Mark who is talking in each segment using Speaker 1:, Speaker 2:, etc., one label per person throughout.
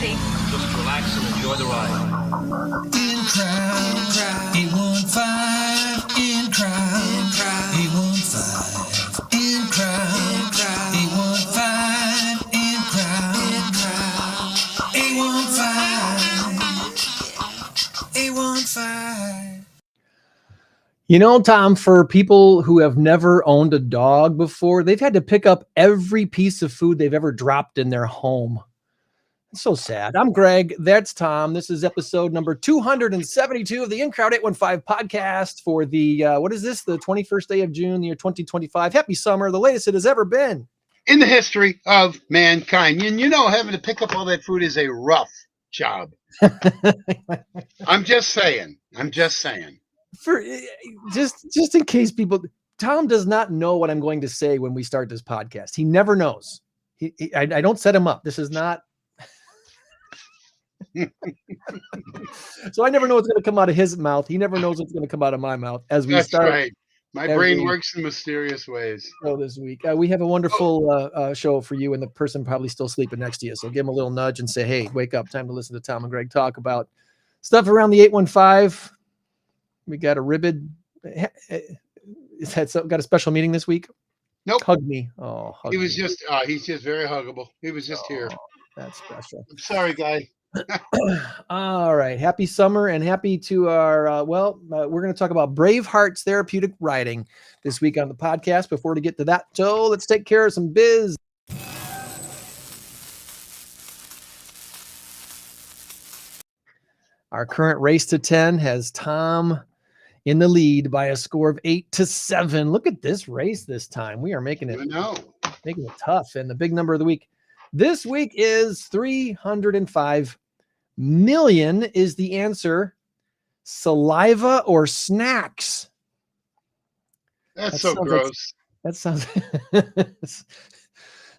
Speaker 1: ready.
Speaker 2: Just relax and enjoy the ride.
Speaker 3: In crowd, 815, in crowd, 815, in crowd, 815, in crowd, 815, 815.
Speaker 4: You know, Tom, for people who have never owned a dog before, they've had to pick up every piece of food they've ever dropped in their home. It's so sad. I'm Greg. That's Tom. This is episode number 272 of the In Crowd 815 podcast for the, what is this? The 21st day of June, the year 2025. Happy summer. The latest it has ever been.
Speaker 5: In the history of mankind. And you know, having to pick up all that food is a rough job. I'm just saying.
Speaker 4: For just in case people, Tom does not know what I'm going to say when we start this podcast. He never knows. I don't set him up. This is not. So I never know what's going to come out of his mouth. He never knows what's going to come out of my mouth as we start.
Speaker 5: Right. My brain works in mysterious ways.
Speaker 4: So this week we have a wonderful show for you, and the person probably still sleeping next to you. So give him a little nudge and say, "Hey, wake up! Time to listen to Tom and Greg talk about stuff around the 815." We got a ribbon. Got a special meeting this week?
Speaker 5: Nope.
Speaker 4: Hug me. Oh, hug
Speaker 5: he's
Speaker 4: me.
Speaker 5: just very huggable. He was just here.
Speaker 4: That's special.
Speaker 5: I'm sorry, guy.
Speaker 4: All right. Happy summer and happy to our, we're going to talk about Bravehearts Therapeutic Writing this week on the podcast. Before we get to that, so let's take care of some biz. Our current race to 10 has Tom in the lead by a score of 8-7. Look at this race this time. We are making it tough. And the big number of the week this week is 305 million is the answer. Saliva or snacks?
Speaker 5: That's so gross.
Speaker 4: That sounds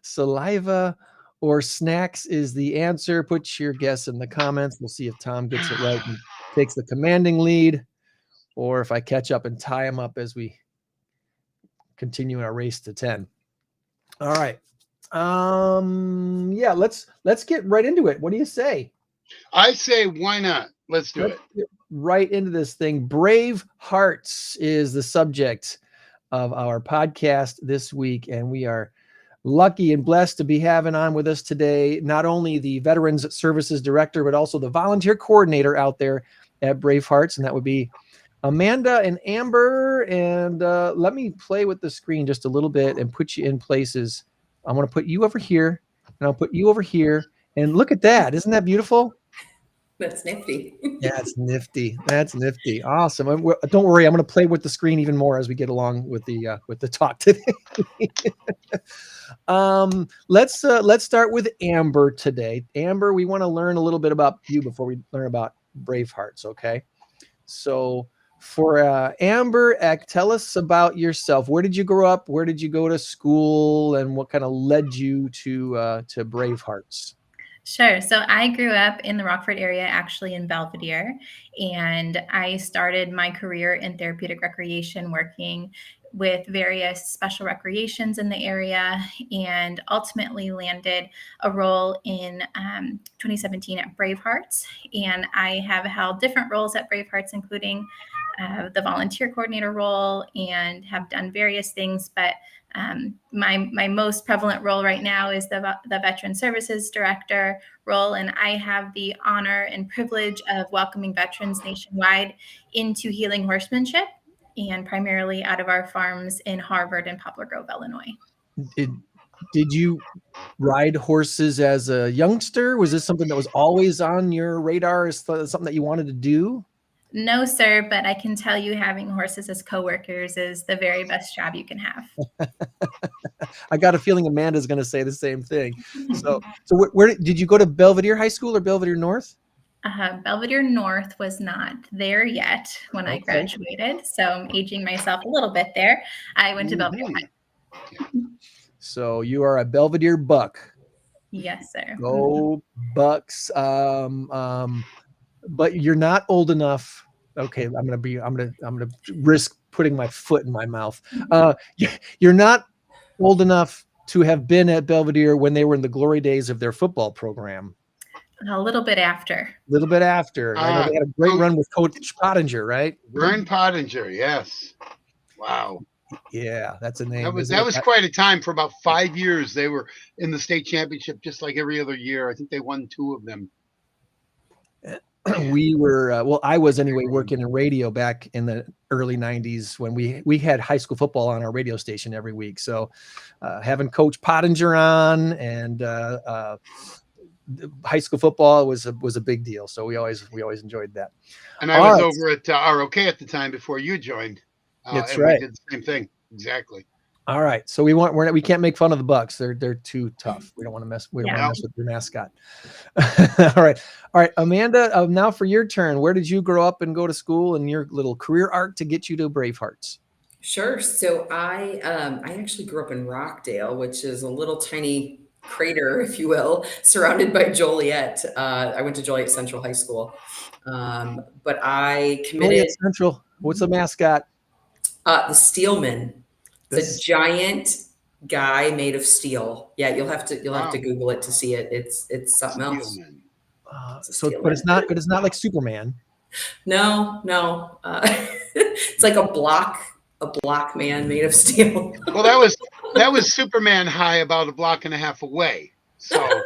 Speaker 4: saliva or snacks is the answer. Put your guess in the comments. We'll see if Tom gets it right and takes the commanding lead, or if I catch up and tie him up as we continue our race to 10. All right. Let's get right into it. What do you say?
Speaker 5: I say, why not? Let's get
Speaker 4: right into this thing. Bravehearts is the subject of our podcast this week, and we are lucky and blessed to be having on with us today not only the Veterans Services Director, but also the volunteer coordinator out there at Bravehearts, and that would be Amanda and Amber. And let me play with the screen just a little bit and put you in places. I'm going to put you over here, and I'll put you over here. And look at that. Isn't that beautiful?
Speaker 1: That's nifty.
Speaker 4: That's nifty. That's nifty. Awesome. Don't worry. I'm going to play with the screen even more as we get along with the talk today. Let's start with Amber today. Amber, we want to learn a little bit about you before we learn about Bravehearts. Okay. So for Amber, tell us about yourself. Where did you grow up? Where did you go to school? And what kind of led you to Bravehearts?
Speaker 6: Sure. So I grew up in the Rockford area, actually in Belvedere, and I started my career in therapeutic recreation, working with various special recreations in the area, and ultimately landed a role in 2017 at Bravehearts. And I have held different roles at Bravehearts, including the volunteer coordinator role, and have done various things. But my most prevalent role right now is the Veteran Services Director role, and I have the honor and privilege of welcoming veterans nationwide into healing horsemanship, and primarily out of our farms in Harvard and Poplar Grove, Illinois.
Speaker 4: Did you ride horses as a youngster? Was this something that was always on your radar? Is something that you wanted to do?
Speaker 6: No, sir, but I can tell you having horses as coworkers is the very best job you can have.
Speaker 4: I got a feeling Amanda's going to say the same thing. So where did you go to Belvedere High School or Belvedere North?
Speaker 6: Belvedere North was not there yet when I graduated, so I'm aging myself a little bit there. I went to Belvedere High.
Speaker 4: So you are a Belvedere Buck.
Speaker 6: Yes, sir.
Speaker 4: Go Bucks. But you're not old enough. Okay, I'm gonna risk putting my foot in my mouth. You're not old enough to have been at Belvedere when they were in the glory days of their football program.
Speaker 6: A little bit after.
Speaker 4: A little bit after. I know they had a great
Speaker 5: so
Speaker 4: run with Coach Pottinger, right?
Speaker 5: Vern Pottinger, yes. Wow.
Speaker 4: Yeah, that's a name,
Speaker 5: That was
Speaker 4: isn't
Speaker 5: that
Speaker 4: it?
Speaker 5: was quite a time. For about 5 years, they were in the state championship just like every other year. I think they won 2 of them.
Speaker 4: We were well, I was anyway working in radio back in the early 90s when we had high school football on our radio station every week. So having Coach Pottinger on and high school football was a big deal. So we always enjoyed that.
Speaker 5: And I
Speaker 4: All
Speaker 5: was
Speaker 4: right,
Speaker 5: over at ROK at the time before you joined,
Speaker 4: that's
Speaker 5: and we
Speaker 4: right.
Speaker 5: did the same thing. Exactly.
Speaker 4: All right, so we can't make fun of the Bucks. They're too tough. We don't want to mess. We don't want to
Speaker 5: Yeah.
Speaker 4: mess with your mascot. All right, Amanda. Now for your turn. Where did you grow up and go to school, and your little career arc to get you to Bravehearts?
Speaker 1: Sure. So I actually grew up in Rockdale, which is a little tiny crater, if you will, surrounded by Joliet. I went to Joliet Central High School, but I
Speaker 4: Joliet
Speaker 1: committed
Speaker 4: Central. What's the mascot?
Speaker 1: the Steelman. It's a
Speaker 4: This.
Speaker 1: giant guy made of steel. Yeah, you'll have to
Speaker 5: Wow.
Speaker 1: Google it to see it. It's something else.
Speaker 5: Steelman.
Speaker 1: It's a
Speaker 4: So,
Speaker 1: Steelman.
Speaker 4: but it's not like Superman.
Speaker 1: No, no. It's like a block man made of steel.
Speaker 5: Well, that was Superman high about a block and a half away. So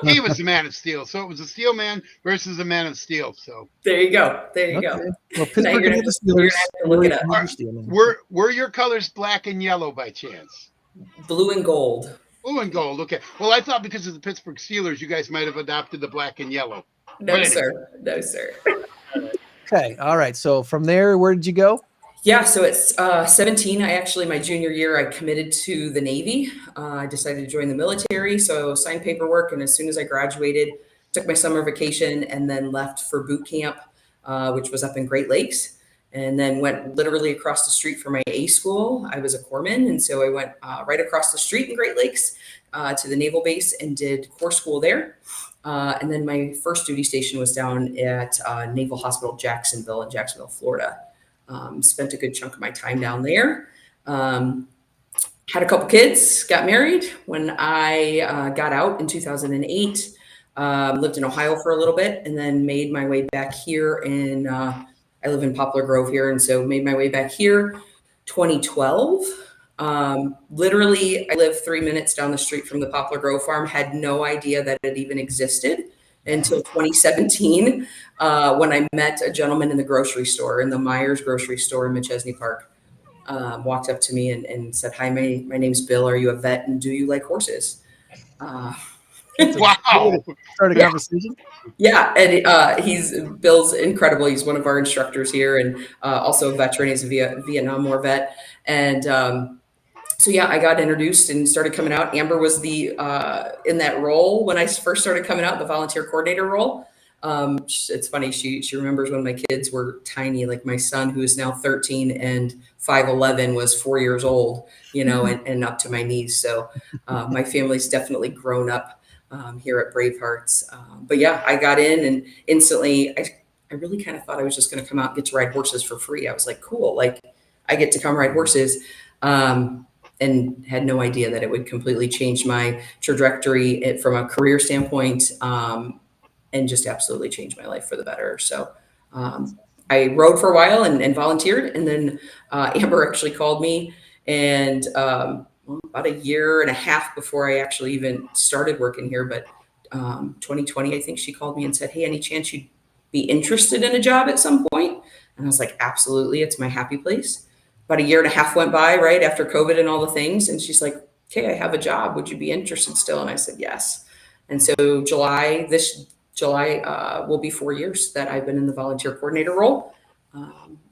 Speaker 5: he was the Man of Steel. So it was a Steel Man versus a Man of Steel. So
Speaker 1: There you go. There you
Speaker 4: Okay.
Speaker 1: go.
Speaker 4: Well,
Speaker 1: Now
Speaker 4: Pittsburgh
Speaker 1: you're
Speaker 4: and
Speaker 1: gonna
Speaker 4: the
Speaker 1: have to- you're
Speaker 4: Steelers.
Speaker 1: gonna have to look it up.
Speaker 4: Never Steelman.
Speaker 5: were your colors black and yellow by chance?
Speaker 1: Blue and gold.
Speaker 5: Blue and gold. Okay. Well, I thought because of the Pittsburgh Steelers, you guys might have adopted the black and yellow.
Speaker 1: No,
Speaker 5: But anyway.
Speaker 1: sir. No, sir.
Speaker 4: Okay. All right. So from there, where did you go?
Speaker 1: Yeah, so it's 17. My junior year, I committed to the Navy. I decided to join the military, so signed paperwork, and as soon as I graduated, took my summer vacation and then left for boot camp, which was up in Great Lakes, and then went literally across the street from my A school. I was a corpsman, and so I went right across the street in Great Lakes to the naval base and did corps school there. And then my first duty station was down at Naval Hospital Jacksonville in Jacksonville, Florida. Spent a good chunk of my time down there. Had a couple kids, got married when I got out in 2008. Lived in Ohio for a little bit and then made my way back here I live in Poplar Grove here. And so made my way back here 2012. Literally, I live 3 minutes down the street from the Poplar Grove farm, had no idea that it even existed until 2017, when I met a gentleman in the grocery store, in the Myers grocery store in Machesney Park. Walked up to me and said, "Hi, my name's Bill. Are you a vet and do you like horses?"
Speaker 5: Wow.
Speaker 4: Start a
Speaker 1: Yeah.
Speaker 4: conversation.
Speaker 1: Yeah, and Bill's incredible. He's one of our instructors here, and also a veteran. He's a Vietnam War vet, and so yeah, I got introduced and started coming out. Amber was the in that role when I first started coming out, the volunteer coordinator role. It's funny. She remembers when my kids were tiny, like my son, who is now 13 and 5'11", was 4 years old, and up to my knees. So my family's definitely grown up here at Bravehearts. But yeah, I got in and instantly, I really kind of thought I was just going to come out and get to ride horses for free. I was like, cool, like I get to come ride horses. And had no idea that it would completely change my trajectory from a career standpoint, and just absolutely change my life for the better. So I rode for a while and volunteered, and then Amber actually called me, and about a year and a half before I actually even started working here, but 2020, I think she called me and said, "Hey, any chance you'd be interested in a job at some point?" And I was like, "Absolutely, it's my happy place." About a year and a half went by, right after COVID and all the things, and she's like, "Okay, I have a job. Would you be interested still?" And I said, "Yes." And so this July will be 4 years that I've been in the volunteer coordinator role,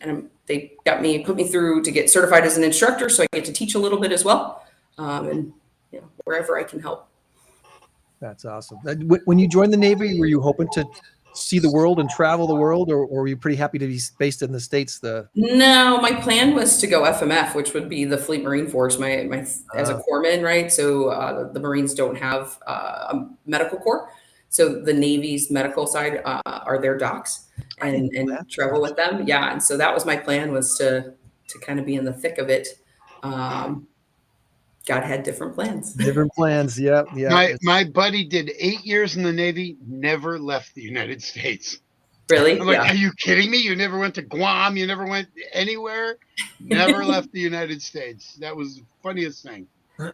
Speaker 1: and they put me through to get certified as an instructor, so I get to teach a little bit as well, and wherever I can help.
Speaker 4: That's awesome. When you joined the Navy, were you hoping to see the world and travel the world, or were you pretty happy to be based in the States?
Speaker 1: No, my plan was to go FMF, which would be the Fleet Marine Force. My as a corpsman, right? So the Marines don't have a medical corps, so the Navy's medical side are their docs and travel with them. Yeah, and so that was my plan, was to kind of be in the thick of it. God had different plans.
Speaker 4: Different plans. Yep. Yeah.
Speaker 5: My buddy did 8 years in the Navy, never left the United States.
Speaker 1: Really?
Speaker 5: I'm like,
Speaker 1: Yeah.
Speaker 5: are you kidding me? You never went to Guam? You never went anywhere? Never left the United States. That was the funniest thing.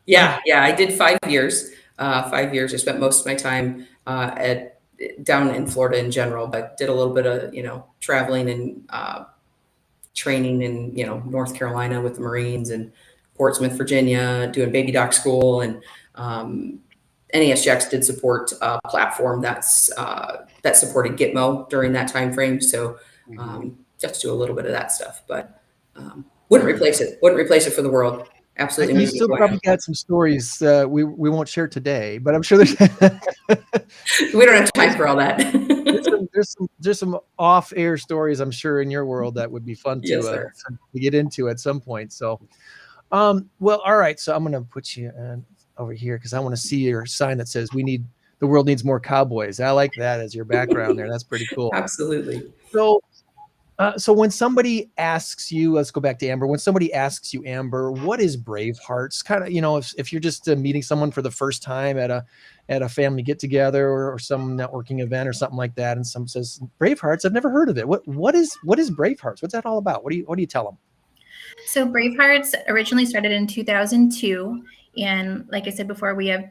Speaker 1: Yeah, yeah. I did 5 years. 5 years. I spent most of my time at down in Florida in general, but did a little bit of traveling and training in North Carolina with the Marines and Portsmouth, Virginia, doing baby doc school, and um, NESGX did support a platform that supported Gitmo during that time frame. So
Speaker 5: Hmm.
Speaker 1: just do a little bit of that stuff, but wouldn't replace it. Wouldn't replace it for the world. Absolutely
Speaker 4: You
Speaker 1: moving
Speaker 4: still
Speaker 1: to
Speaker 4: probably
Speaker 1: Wyoming.
Speaker 4: got some stories we won't share today, but I'm sure there's
Speaker 1: We don't have time for all that.
Speaker 4: there's some off-air stories I'm sure in your world that would be fun
Speaker 1: Yes, sir.
Speaker 4: to get into at some point. So, well, all right. So I'm gonna put you over here because I want to see your sign that says the world needs more cowboys. I like that as your background there. That's pretty cool.
Speaker 1: Absolutely.
Speaker 4: So, so when somebody asks you, let's go back to Amber. When somebody asks you, Amber, what is Bravehearts? Kind of, if you're just meeting someone for the first time at a family get together or some networking event or something like that, and someone says Bravehearts, I've never heard of it. What is Bravehearts? What's that all about? What do you tell them?
Speaker 6: So Bravehearts originally started in 2002. And like I said before, we have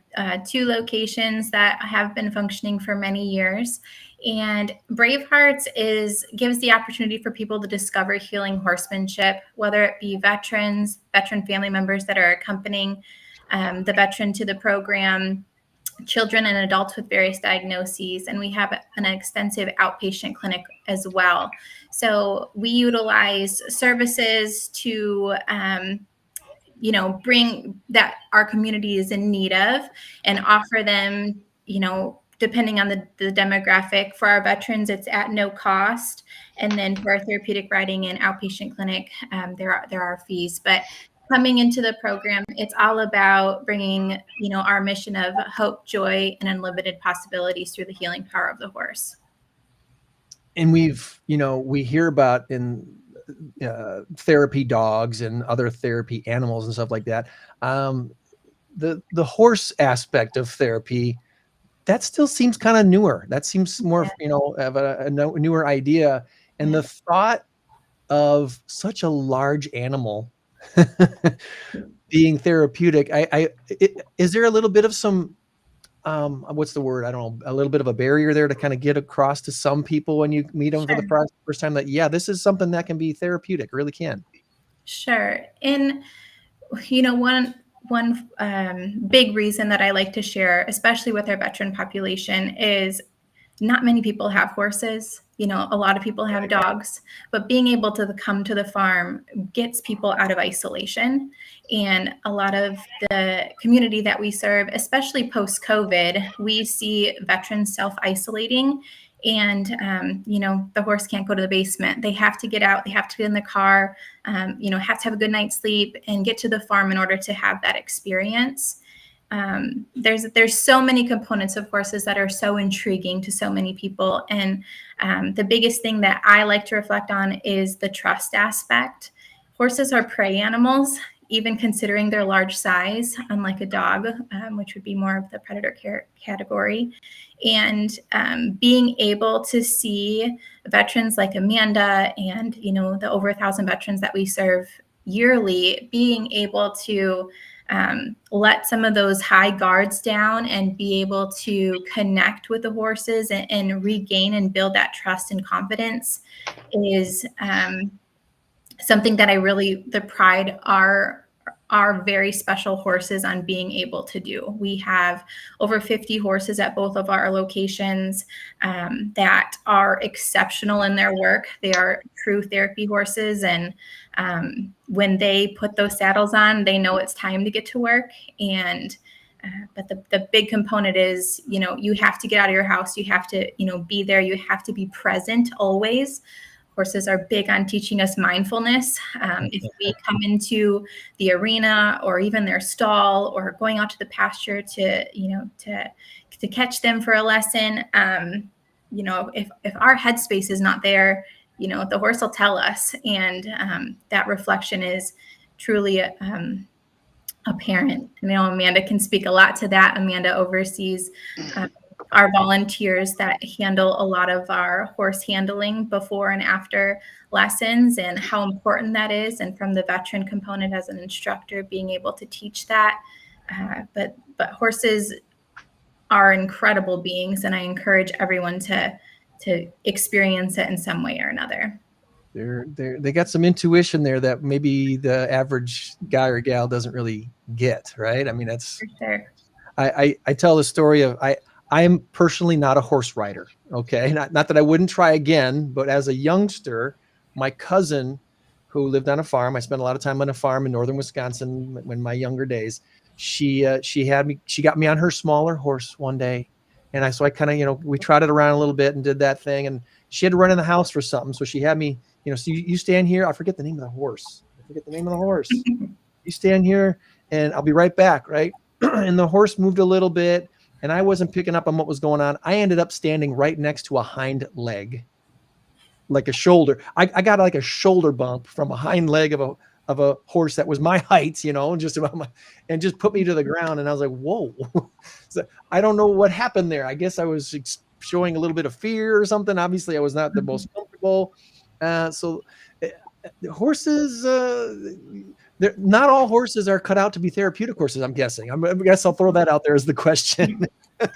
Speaker 6: 2 locations that have been functioning for many years. And Bravehearts gives the opportunity for people to discover healing horsemanship, whether it be veteran family members that are accompanying the veteran to the program, children and adults with various diagnoses, and we have an extensive outpatient clinic as well. So we utilize services to bring that our community is in need of and offer them, depending on the demographic. For our veterans, it's at no cost. And then for our therapeutic riding and outpatient clinic, there are fees. But coming into the program, it's all about bringing, our mission of hope, joy, and unlimited possibilities through the healing power of the horse.
Speaker 4: And we hear about in therapy dogs and other therapy animals and stuff like that. The horse aspect of therapy, that still seems kind of newer. That seems more, of a newer idea. And
Speaker 6: Yeah.
Speaker 4: the thought of such a large animal being therapeutic, is there a little bit of some, what's the word? I don't know, a little bit of a barrier there to kind of get across to some people when you meet them for the
Speaker 6: Sure.
Speaker 4: first time that, yeah, this is something that can be therapeutic, really can.
Speaker 6: Sure. And one big reason that I like to share, especially with our veteran population, is not many people have horses. A lot of people have dogs, but being able to come to the farm gets people out of isolation. And a lot of the community that we serve, especially post-COVID, we see veterans self-isolating. And, the horse can't go to the basement. They have to get out. They have to get in the car, have to have a good night's sleep and get to the farm in order to have that experience. There's so many components of horses that are so intriguing to so many people. And the biggest thing that I like to reflect on is the trust aspect. Horses are prey animals, even considering their large size, unlike a dog, which would be more of the predator category. And being able to see veterans like Amanda and, the over 1,000 veterans that we serve yearly, being able to let some of those high guards down and be able to connect with the horses and regain and build that trust and confidence is something that I really pride our very special horses on being able to do. We have over 50 horses at both of our locations that are exceptional in their work. They are true therapy horses, and when they put those saddles on, they know it's time to get to work. And but the big component is, you have to get out of your house. You have to, be there. You have to be present always. Horses are big on teaching us mindfulness. If we come into the arena or even their stall or going out to the pasture to catch them for a lesson, if our headspace is not there, the horse will tell us. And that reflection is truly a parent. You know, Amanda can speak a lot to that. Amanda oversees our volunteers that handle a lot of our horse handling before and after lessons, and how important that is. And from the veteran component as an instructor, being able to teach that. But horses are incredible beings, and I encourage everyone to experience it in some way or another.
Speaker 4: They got some intuition there that maybe the average guy or gal doesn't really get, right? I mean, that's
Speaker 6: For sure.
Speaker 4: I tell the story of I'm personally not a horse rider. Okay. Not that I wouldn't try again, but as a youngster, my cousin who lived on a farm, I spent a lot of time on a farm in northern Wisconsin when my younger days, she got me on her smaller horse one day. And so I kind of, we trotted around a little bit and did that thing. And she had to run in the house for something. So she had me, so you stand here. I forget the name of the horse. You stand here and I'll be right back. Right. And the horse moved a little bit and I wasn't picking up on what was going on. I ended up standing right next to a hind leg, like a shoulder. I got like a shoulder bump from a hind leg of a horse that was my height, just about and just put me to the ground. And I was like, whoa. So I don't know what happened there. I guess I was showing a little bit of fear or something. Obviously I was not the most comfortable. So horses, not all horses are cut out to be therapeutic horses, I'm guessing. I guess I'll throw that out there as the question.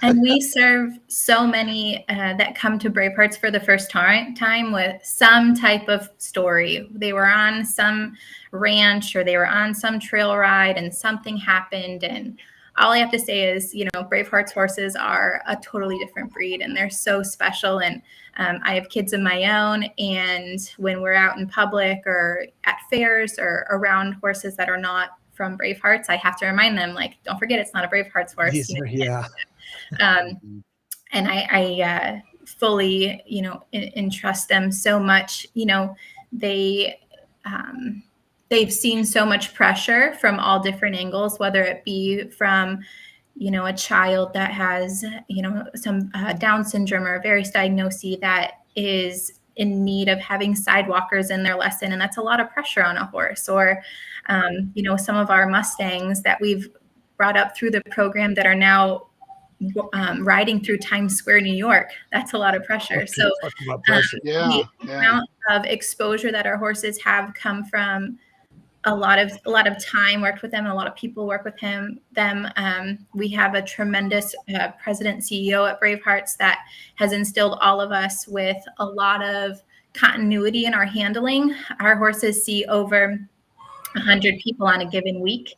Speaker 6: And we serve so many that come to Bravehearts for the first time with some type of story. They were on some ranch or they were on some trail ride and something happened. And all I have to say is, Bravehearts horses are a totally different breed and they're so special. And I have kids of my own. And when we're out in public or at fairs or around horses that are not from Bravehearts, I have to remind them, like, don't forget, it's not a Bravehearts horse.
Speaker 4: Yeah.
Speaker 6: And I fully, entrust them so much. They've seen so much pressure from all different angles, whether it be from, a child that has, some Down syndrome or various diagnoses that is in need of having sidewalkers in their lesson. And that's a lot of pressure on a horse. Or, some of our Mustangs that we've brought up through the program that are now riding through Times Square, New York. That's a lot of pressure. So the amount of exposure that our horses have come from a lot of time worked with them, and a lot of people work with them. We have a tremendous president CEO at Bravehearts that has instilled all of us with a lot of continuity in our handling. Our horses see over 100 people on a given week.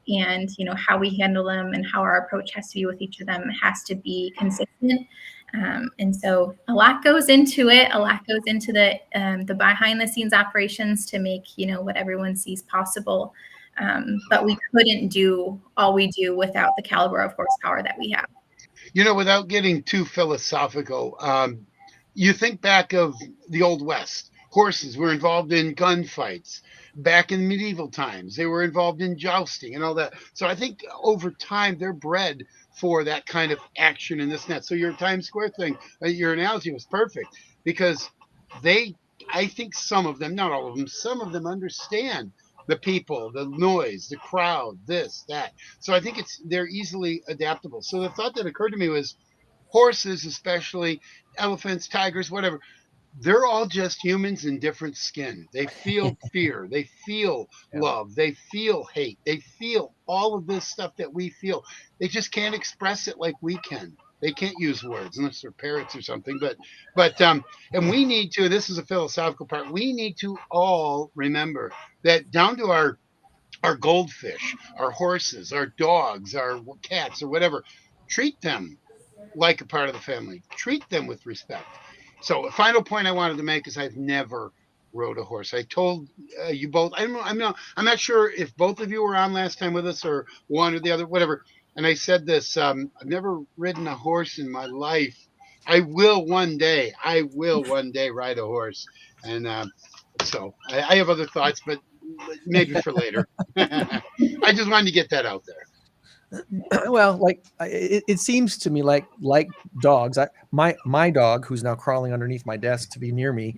Speaker 6: And, how we handle them and how our approach has to be with each of them has to be consistent. And so a lot goes into it. A lot goes into the behind the scenes operations to make, what everyone sees possible. But we couldn't do all we do without the caliber of horsepower that we have.
Speaker 5: Without getting too philosophical, you think back of the Old West. Horses were involved in gunfights. Back in medieval times, they were involved in jousting and all that. So I think over time, they're bred for that kind of action and this and that. So your Times Square thing, your analogy was perfect because I think some of them, not all of them, some of them understand the people, the noise, the crowd, this, that. So I think they're easily adaptable. So the thought that occurred to me was horses, especially elephants, tigers, whatever, they're all just humans in different skin. They feel fear. They feel love. They feel hate. They feel all of this stuff that we feel. They just can't express it like we can. They can't use words unless they're parrots or something. And we need to, this is a philosophical part, we need to all remember that down to our goldfish, our horses, our dogs, our cats, or whatever, treat them like a part of the family. Treat them with respect. So a final point I wanted to make is I've never rode a horse. I told you both. I'm not sure if both of you were on last time with us or one or the other, whatever. And I said this. I've never ridden a horse in my life. I will one day. I will one day ride a horse. And so I have other thoughts, but maybe for later. I just wanted to get that out there.
Speaker 4: Well, like it seems to me like dogs. My dog, who's now crawling underneath my desk to be near me,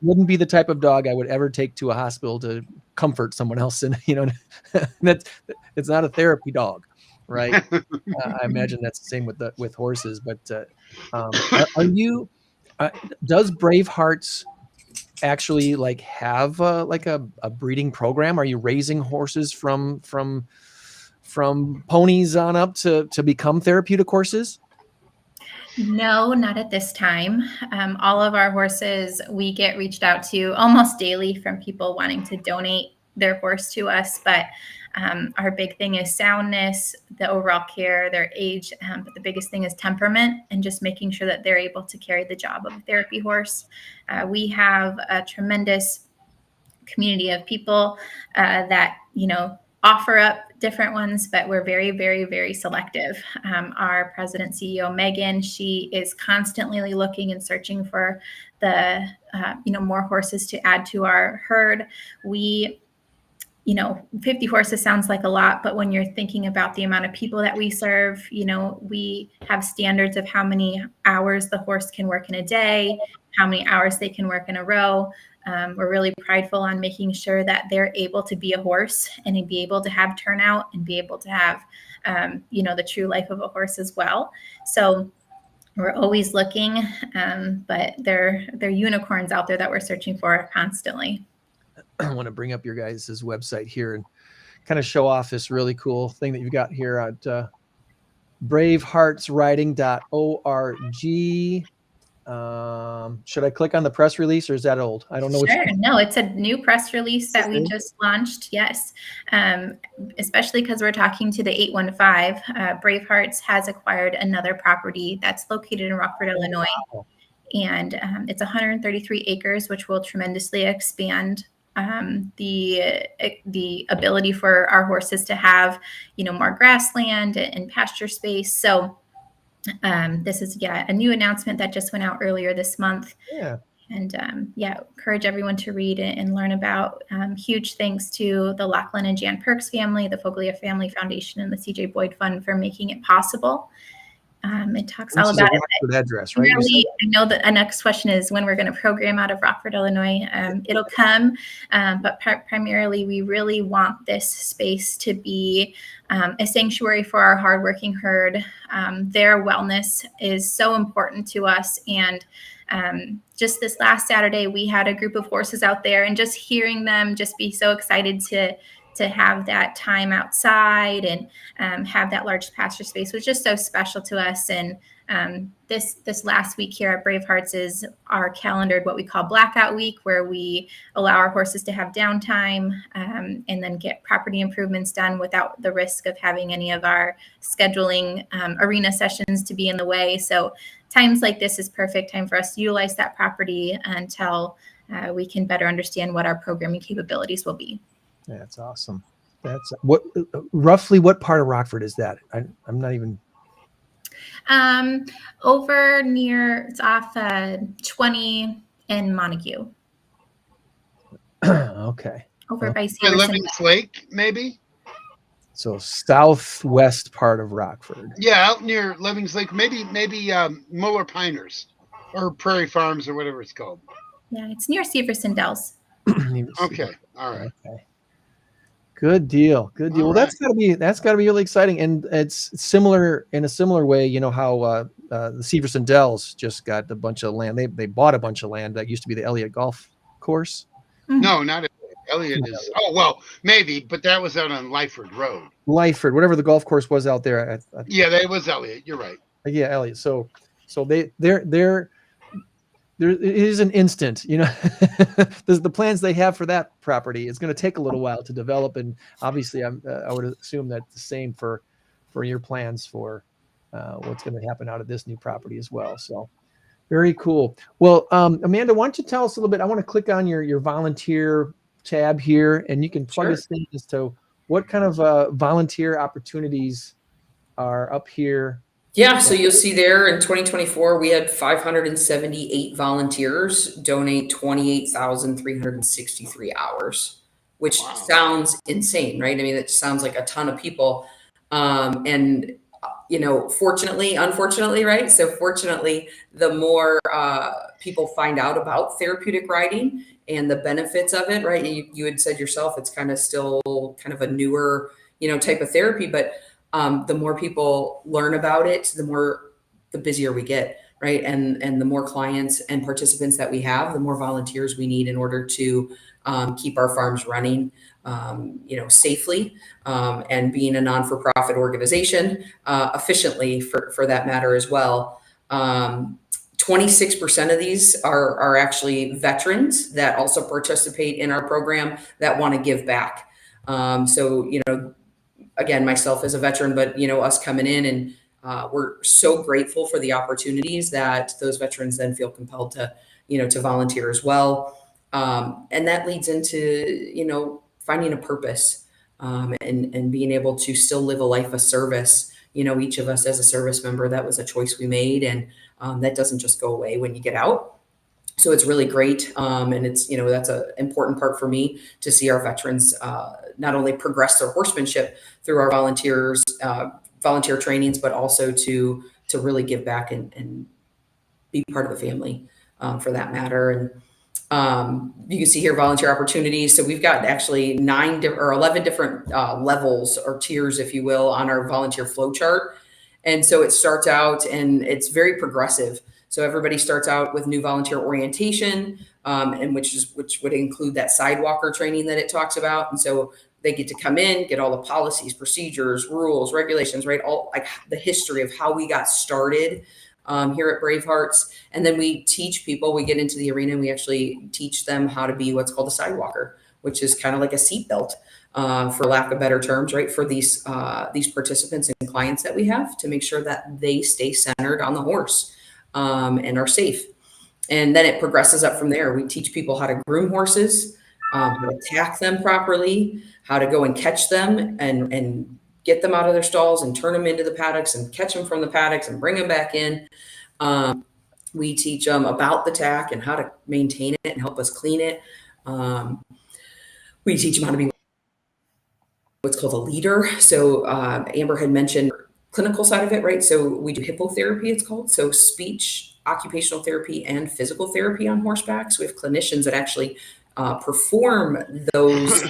Speaker 4: wouldn't be the type of dog I would ever take to a hospital to comfort someone else, and it's not a therapy dog, right? I imagine that's the same with horses. But are you? Does Bravehearts actually like have like a breeding program? Are you raising horses from ponies on up to become therapeutic horses?
Speaker 6: No, not at this time. All of our horses, we get reached out to almost daily from people wanting to donate their horse to us. But our big thing is soundness, the overall care, their age. But the biggest thing is temperament and just making sure that they're able to carry the job of a therapy horse. We have a tremendous community of people that, offer up different ones, but we're very, very, very selective. Our president CEO, Megan, she is constantly looking and searching for the, more horses to add to our herd. We 50 horses sounds like a lot, but when you're thinking about the amount of people that we serve, we have standards of how many hours the horse can work in a day, how many hours they can work in a row. We're really prideful on making sure that they're able to be a horse and be able to have turnout and be able to have, the true life of a horse as well. So we're always looking, but they're unicorns out there that we're searching for constantly.
Speaker 4: I want to bring up your guys' website here and kind of show off this really cool thing that you've got here at braveheartsriding.org. Should I click on the press release, or is that old? I don't know.
Speaker 6: Sure. No, it's a new press release that we just launched. Yes. Especially because we're talking to the 815. Bravehearts has acquired another property that's located in Rockford, Illinois. And it's 133 acres, which will tremendously expand the ability for our horses to have, more grassland and pasture space. So this is a new announcement that just went out earlier this month.
Speaker 4: Yeah.
Speaker 6: And encourage everyone to read it and learn about. Huge thanks to the Lachlan and Jan Perks family, the Foglia Family Foundation, and the CJ Boyd Fund for making it possible. It talks all about it.
Speaker 4: Rockford address, right?
Speaker 6: Really, I know that the next question is when we're going to program out of Rockford, Illinois. It'll come, but primarily we really want this space to be a sanctuary for our hardworking herd. Their wellness is so important to us, and just this last Saturday, we had a group of horses out there, and just hearing them just be so excited to have that time outside and have that large pasture space was just so special to us. And this last week here at Bravehearts is our calendared what we call blackout week, where we allow our horses to have downtime and then get property improvements done without the risk of having any of our scheduling arena sessions to be in the way. So times like this is perfect time for us to utilize that property until we can better understand what our programming capabilities will be.
Speaker 4: That's awesome. That's roughly what part of Rockford is that? I'm not even.
Speaker 6: Over near, it's off 20 and Montague.
Speaker 4: Okay.
Speaker 6: Over by
Speaker 5: Livings Lake, maybe.
Speaker 4: So southwest part of Rockford.
Speaker 5: Yeah, out near Livings Lake, maybe Muller Piners or Prairie Farms or whatever it's called.
Speaker 6: Yeah, it's near Severson Dells.
Speaker 5: Okay, all right.
Speaker 4: Okay. Good deal. Good deal. Well, that's gotta be really exciting, and it's similar in a similar way. You know how the Severson Dells just got a bunch of land. They bought a bunch of land that used to be the Elliott Golf Course.
Speaker 5: No, not Elliott. Is well, maybe, but that was out on Lyford Road.
Speaker 4: Lyford, whatever the golf course was out there.
Speaker 5: Yeah, that was Elliott. You're right.
Speaker 4: Yeah, Elliott. So there is an instant, the plans they have for that property. It's going to take a little while to develop, and obviously, I would assume that's the same for your plans for what's going to happen out of this new property as well. So, very cool. Well, Amanda, why don't you tell us a little bit? I want to click on your volunteer tab here, and you can plug us in as to what kind of volunteer opportunities are up here.
Speaker 1: Yeah, so you'll see there in 2024, we had 578 volunteers donate 28,363 hours, which sounds insane, right? I mean, it sounds like a ton of people. And, unfortunately, right? So fortunately, the more people find out about therapeutic riding and the benefits of it, right? You had said yourself, it's kind of still kind of a newer, type of therapy, but the more people learn about it, the busier we get, right? And the more clients and participants that we have, the more volunteers we need in order to keep our farms running, safely, and being a non-for-profit organization efficiently for that matter as well. 26% of these are actually veterans that also participate in our program that want to give back. So, again, myself as a veteran, but, us coming in, and we're so grateful for the opportunities that those veterans then feel compelled to volunteer as well. And that leads into, finding a purpose, and being able to still live a life of service. Each of us as a service member, that was a choice we made, and that doesn't just go away when you get out. So it's really great. And it's, that's an important part for me to see our veterans not only progress their horsemanship through our volunteer trainings, but also to really give back and be part of the family, for that matter. And you can see here volunteer opportunities. So we've got actually 11 different levels or tiers, if you will, on our volunteer flow chart. And so it starts out, and it's very progressive. So everybody starts out with new volunteer orientation, and which would include that sidewalker training that it talks about. And so they get to come in, get all the policies, procedures, rules, regulations, right? All like the history of how we got started here at Bravehearts. And then we teach people, we get into the arena and we actually teach them how to be what's called a sidewalker, which is kind of like a seatbelt, for lack of better terms, right? For these participants and clients that we have, to make sure that they stay centered on the horse, and are safe. And then it progresses up from there. We teach people how to groom horses, how to tack them properly, how to go and catch them and get them out of their stalls and turn them into the paddocks and catch them from the paddocks and bring them back in. We teach them about the tack and how to maintain it and help us clean it. We teach them how to be what's called a leader. So Amber had mentioned clinical side of it, right? So we do hippotherapy, it's called. So speech, occupational therapy, and physical therapy on horseback. So we have clinicians that actually perform those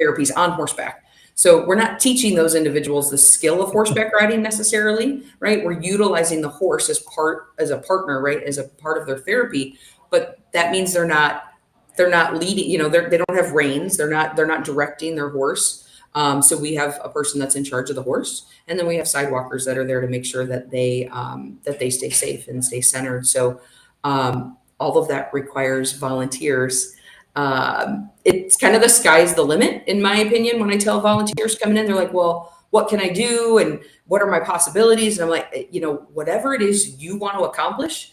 Speaker 1: therapies on horseback. So we're not teaching those individuals the skill of horseback riding necessarily, right? We're utilizing the horse as a partner, right? As a part of their therapy, but that means they're not leading, they don't have reins. They're not directing their horse. So we have a person that's in charge of the horse, and then we have sidewalkers that are there to make sure that they stay safe and stay centered. So all of that requires volunteers. It's kind of the sky's the limit, in my opinion. When I tell volunteers coming in, they're like, well, what can I do? And what are my possibilities? And I'm like, whatever it is you want to accomplish,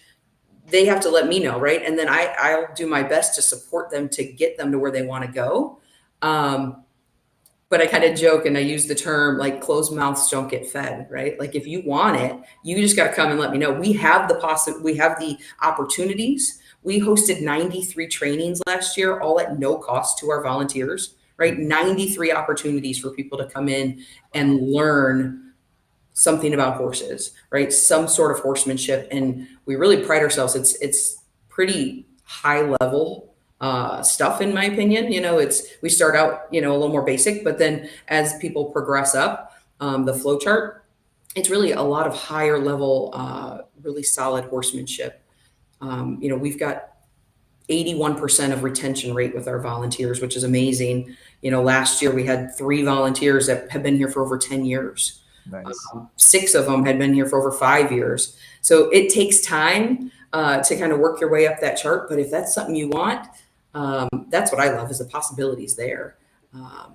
Speaker 1: they have to let me know. Right. And then I'll do my best to support them to get them to where they want to go. But I kind of joke and I use the term like closed mouths don't get fed, right? Like if you want it, you just got to come and let me know. We have the opportunities. We hosted 93 trainings last year, all at no cost to our volunteers, right? 93 opportunities for people to come in and learn something about horses, right? Some sort of horsemanship. And we really pride ourselves. It's pretty high level stuff, in my opinion. We start out, a little more basic, but then as people progress up the flow chart, it's really a lot of higher level, really solid horsemanship. We've got 81% of retention rate with our volunteers, which is amazing. Last year we had 3 volunteers that have been here for over 10 years.
Speaker 4: Nice.
Speaker 1: 6 of them had been here for over 5 years. So it takes time to kind of work your way up that chart. But if that's something you want, that's what I love, is the possibilities there.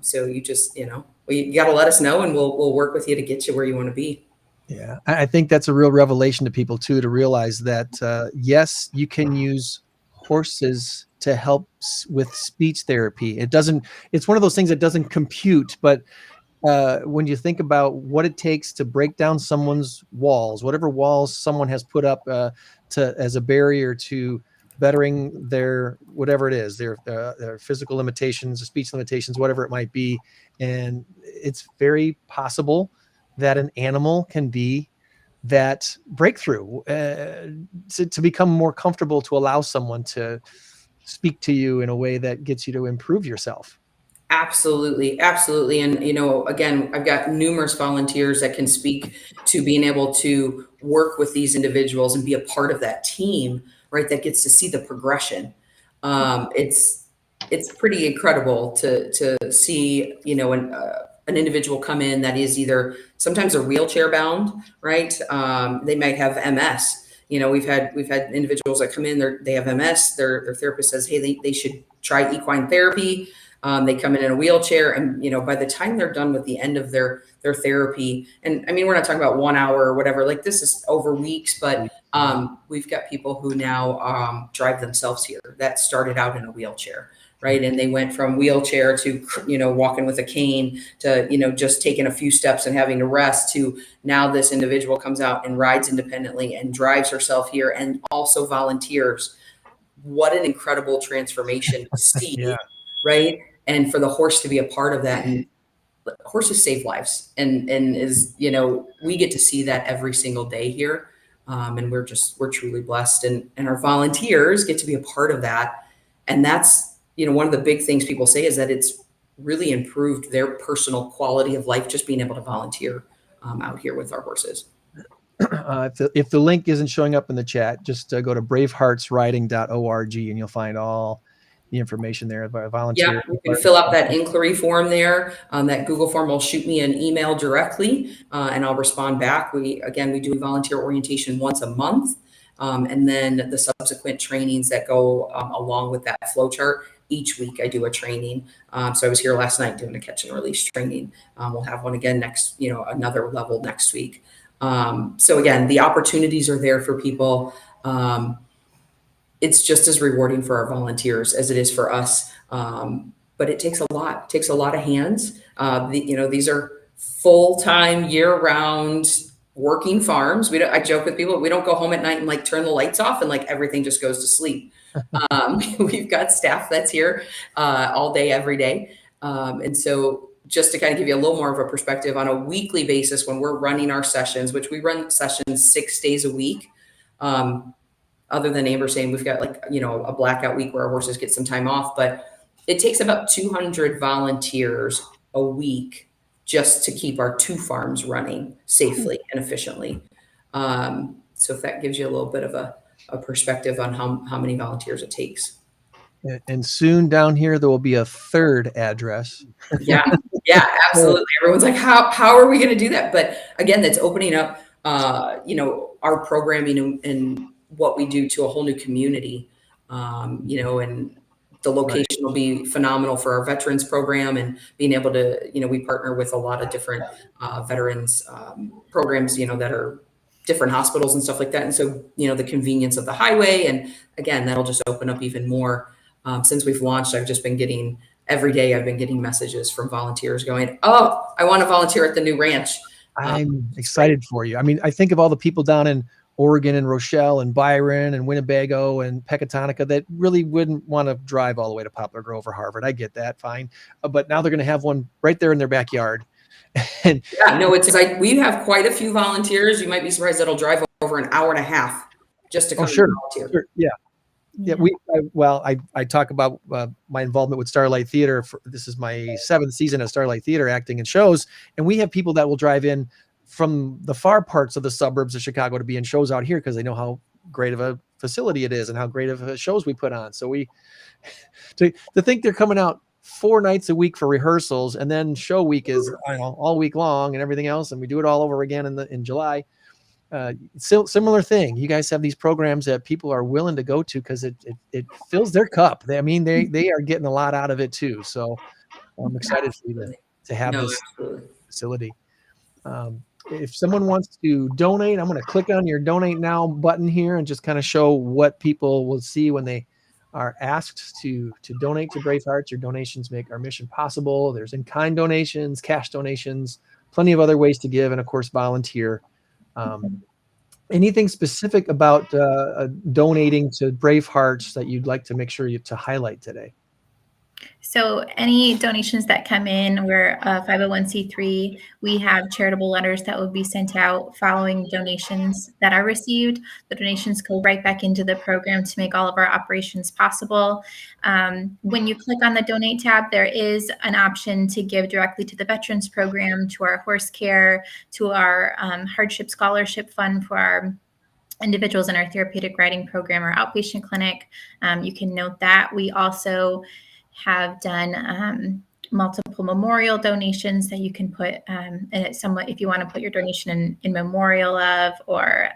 Speaker 1: So you just, you got to let us know, and we'll work with you to get you where you want to be.
Speaker 4: Yeah, I think that's a real revelation to people too, to realize that yes, you can use horses to help with speech therapy. It's one of those things that doesn't compute, but when you think about what it takes to break down someone's walls, whatever walls someone has put up as a barrier to bettering their whatever it is, their physical limitations, speech limitations, whatever it might be, and it's very possible that an animal can be that breakthrough to become more comfortable, to allow someone to speak to you in a way that gets you to improve yourself.
Speaker 1: Absolutely, absolutely. And again, I've got numerous volunteers that can speak to being able to work with these individuals and be a part of that team, right? That gets to see the progression. It's pretty incredible to see, an individual come in that is either sometimes a wheelchair bound, right? They might have MS. We've had individuals that come in, they have MS. Their therapist says, hey, they should try equine therapy. They come in a wheelchair, and by the time they're done with the end of their therapy, and I mean, we're not talking about 1 hour or whatever. Like, this is over weeks, but we've got people who now drive themselves here that started out in a wheelchair, right? And they went from wheelchair to walking with a cane to just taking a few steps and having to rest, to now this individual comes out and rides independently and drives herself here and also volunteers. What an incredible transformation to see.
Speaker 4: Yeah.
Speaker 1: Right. And for the horse to be a part of that, and horses save lives, and we get to see that every single day here. And we're truly blessed, and our volunteers get to be a part of that. And that's, one of the big things people say is that it's really improved their personal quality of life, just being able to volunteer out here with our horses.
Speaker 4: If the link isn't showing up in the chat, just go to braveheartsriding.org and you'll find all the information there about volunteer.
Speaker 1: Yeah, you can fill out that inquiry form there. That Google form will shoot me an email directly, and I'll respond back. We do volunteer orientation once a month, and then the subsequent trainings that go along with that flow chart. Each week I do a training. So I was here last night doing a catch and release training. We'll have one again next, another level next week. So again, the opportunities are there for people. It's just as rewarding for our volunteers as it is for us. But it takes a lot. It takes a lot of hands. These are full-time, year-round working farms. I joke with people, we don't go home at night and like turn the lights off and like everything just goes to sleep. We've got staff that's here all day, every day. And so just to kind of give you a little more of a perspective, on a weekly basis, when we're running our sessions, which we run sessions 6 days a week, other than Amber saying we've got a blackout week where our horses get some time off, but it takes about 200 volunteers a week just to keep our 2 farms running safely and efficiently. So if that gives you a little bit of a perspective on how many volunteers it takes.
Speaker 4: And soon down here, there will be a 3rd address.
Speaker 1: Yeah, absolutely. Everyone's like, how are we going to do that? But again, that's opening up, our programming and what we do to a whole new community, and the location will be phenomenal for our veterans program, and being able to, we partner with a lot of different veterans programs, that are different hospitals and stuff like that. And so, the convenience of the highway, and again, that'll just open up even more. Since we've launched, every day I've been getting messages from volunteers going, oh, I want to volunteer at the new ranch.
Speaker 4: I'm excited for you. I mean, I think of all the people down in Oregon and Rochelle and Byron and Winnebago and Pecatonica that really wouldn't want to drive all the way to Poplar Grove or Harvard. I get that, fine. But now they're going to have one right there in their backyard.
Speaker 1: And it's like we have quite a few volunteers. You might be surprised that'll drive over an hour and a half just to come volunteer.
Speaker 4: Sure. Yeah. I talk about my involvement with Starlight Theater. This is my 7th season at Starlight Theater, acting in shows. And we have people that will drive in from the far parts of the suburbs of Chicago to be in shows out here because they know how great of a facility it is and how great of shows we put on. So to think they're coming out 4 nights a week for rehearsals, and then show week is all week long and everything else, and we do it all over again in July. Similar thing. You guys have these programs that people are willing to go to because it fills their cup. They are getting a lot out of it too. So I'm excited for you to have this facility. If someone wants to donate, I'm going to click on your donate now button here and just kind of show what people will see when they are asked to donate to Bravehearts. Your donations make our mission possible. There's in-kind donations, cash donations, plenty of other ways to give, and of course volunteer. Anything specific about donating to Bravehearts that you'd like to make sure to highlight today?
Speaker 6: So any donations that come in, we're a 501c3. We have charitable letters that will be sent out following donations that are received. The donations go right back into the program to make all of our operations possible. When you click on the donate tab, there is an option to give directly to the Veterans Program, to our horse care, to our hardship scholarship fund for our individuals in our therapeutic riding program or outpatient clinic. You can note that. We also have done multiple memorial donations that you can put, and it's somewhat, if you want to put your donation in memorial of or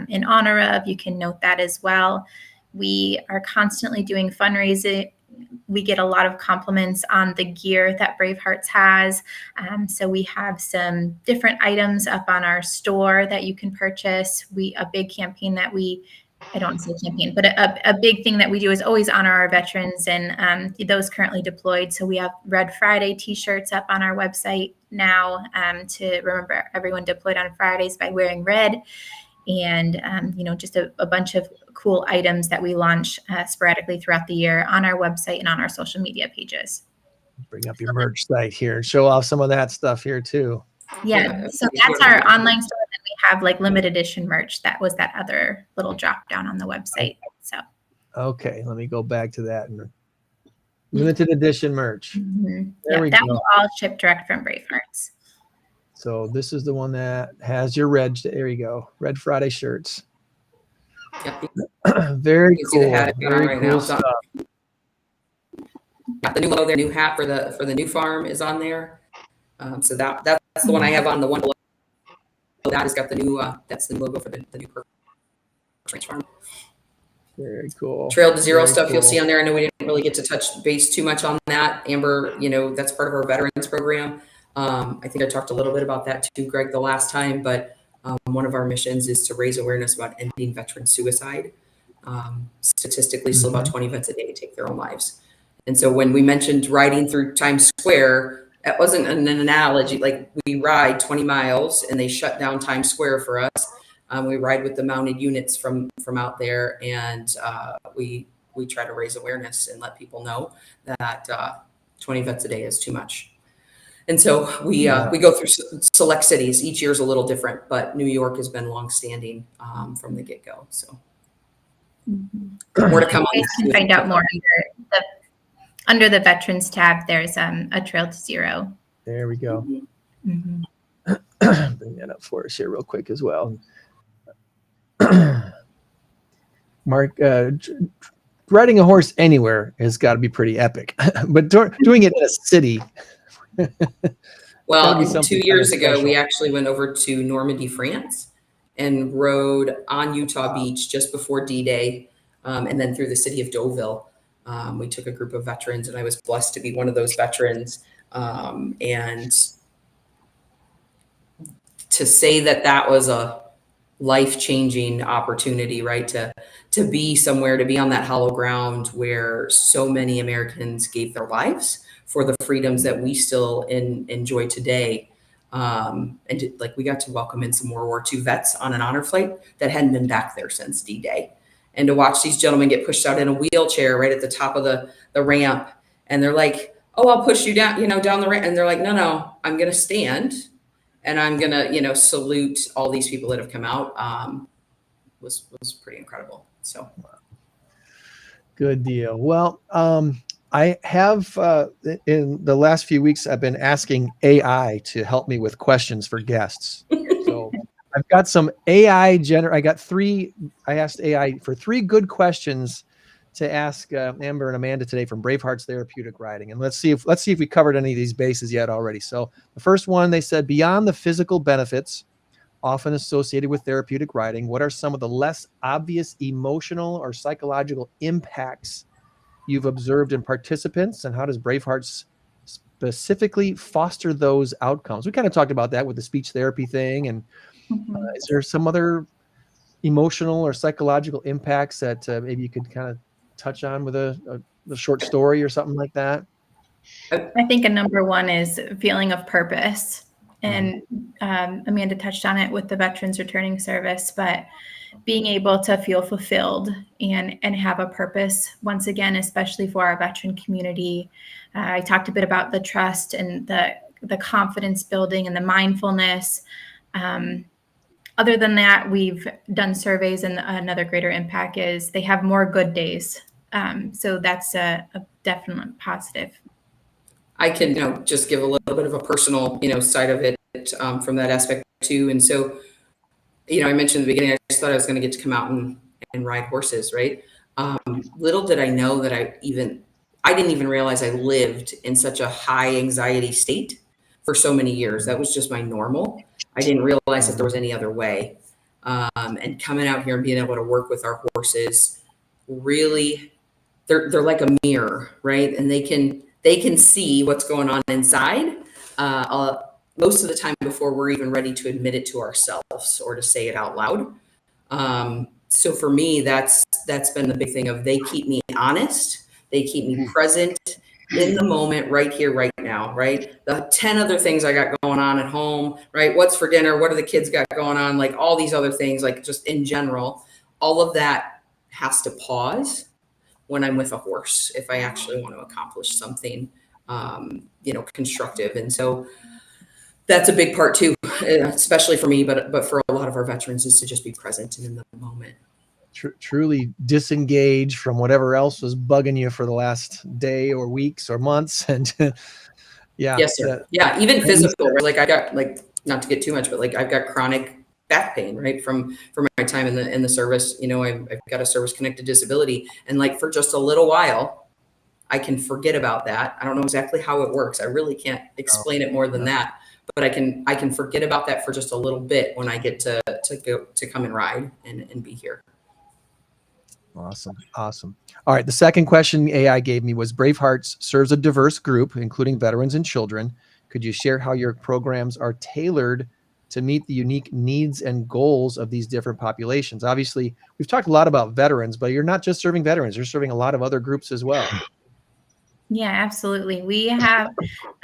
Speaker 6: in honor of, you can note that as well. We are constantly doing fundraising. We get a lot of compliments on the gear that Bravehearts has. So we have some different items up on our store that you can purchase. A big campaign that I don't want to say campaign, but a big thing that we do is always honor our veterans and those currently deployed. So we have Red Friday t-shirts up on our website now to remember everyone deployed on Fridays by wearing red. And, just a bunch of cool items that we launch sporadically throughout the year on our website and on our social media pages.
Speaker 4: Bring up your merch site here and show off some of that stuff here too.
Speaker 6: Yeah, so that's our online store. And we have like limited edition merch. That was that other little drop down on the website. So
Speaker 4: okay, let me go back to that. Limited edition merch.
Speaker 6: There we go. That will all ship direct from Bravehearts.
Speaker 4: So this is the one that has your red. There you go, Red Friday shirts.
Speaker 1: Yep.
Speaker 4: Very cool.
Speaker 1: Very right cool stuff. Got the new logo there, new hat for the new farm is on there. So that's the one I have on. The one below that has got the new that's the logo for the new farm.
Speaker 4: Very cool.
Speaker 1: Trail to Zero stuff you'll see on there. I know we didn't really get to touch base too much on that. Amber, that's part of our veterans program. I think I talked a little bit about that too, Greg, the last time, but one of our missions is to raise awareness about ending veteran suicide. Statistically, still about 20 vets a day take their own lives. And so when we mentioned riding through Times Square, that wasn't an analogy. Like we ride 20 miles and they shut down Times Square for us. We ride with the mounted units from out there, and we try to raise awareness and let people know that 20 vets a day is too much. And so we go through select cities. Each year is a little different, but New York has been longstanding from the get-go. So more to come on.
Speaker 6: You can find out more under the Veterans tab. There's a Trail to Zero.
Speaker 4: There we go. Bring that up for us here real quick as well. Mark, riding a horse anywhere has got to be pretty epic, but doing it in a city.
Speaker 1: Well, 2 years ago, we actually went over to Normandy, France, and rode on Utah Beach just before D-Day, and then through the city of Deauville. We took a group of veterans, and I was blessed to be one of those veterans. And to say that was a life-changing opportunity, right? To be somewhere, to be on that hollow ground where so many Americans gave their lives for the freedoms that we still enjoy today. We got to welcome in some World War II vets on an honor flight that hadn't been back there since D-Day. And to watch these gentlemen get pushed out in a wheelchair right at the top of the ramp. And they're like, oh, I'll push you down, down the ramp. And they're like, no, I'm going to stand. And I'm going to, salute all these people that have come out. Was pretty incredible. So.
Speaker 4: Good deal. Well, I have, in the last few weeks, I've been asking AI to help me with questions for guests. So I've got some AI I asked AI for 3 good questions to ask Amber and Amanda today from Bravehearts Therapeutic Riding. And let's see if we covered any of these bases yet already. So the first one, they said, beyond the physical benefits often associated with therapeutic riding, what are some of the less obvious emotional or psychological impacts you've observed in participants, and how does Bravehearts specifically foster those outcomes? We kind of talked about that with the speech therapy thing. And is there some other emotional or psychological impacts that maybe you could kind of touch on with a short story or something like that?
Speaker 6: I think a number one is feeling of purpose. And Amanda touched on it with the veterans returning service, but being able to feel fulfilled and have a purpose once again, especially for our veteran community. I talked a bit about the trust and the confidence building and the mindfulness. Other than that, we've done surveys, and another greater impact is they have more good days. So that's a definite positive.
Speaker 1: I can, just give a little bit of a personal, side of it from that aspect too. And so, I mentioned in the beginning, I just thought I was going to get to come out and ride horses, right? Little did I know that I didn't even realize I lived in such a high anxiety state for so many years. That was just my normal. I didn't realize that there was any other way. And coming out here and being able to work with our horses, really, they're like a mirror, right? And they can see what's going on inside. Most of the time before we're even ready to admit it to ourselves or to say it out loud. So for me, that's been the big thing of they keep me honest. They keep me present in the moment, right here, right now, right? The 10 other things I got going on at home, right? What's for dinner? What do the kids got going on? Like all these other things, like just in general, all of that has to pause when I'm with a horse if I actually want to accomplish something, constructive. And so that's a big part too, especially for me, but for a lot of our veterans, is to just be present and in the moment.
Speaker 4: Truly disengage from whatever else was bugging you for the last day or weeks or months. And
Speaker 1: Yes, sir. Yeah, even physical. Right? Like I got, like, not to get too much, but like I've got chronic back pain, right, from my time in the service. I've got a service connected disability, and like for just a little while, I can forget about that. I don't know exactly how it works. I really can't explain it more than that. But I can forget about that for just a little bit when I get to go to come and ride and be here.
Speaker 4: Awesome. All right. The second question AI gave me was Bravehearts serves a diverse group, including veterans and children. Could you share how your programs are tailored to meet the unique needs and goals of these different populations? Obviously, we've talked a lot about veterans, but you're not just serving veterans, you're serving a lot of other groups as well.
Speaker 6: Yeah, absolutely. We have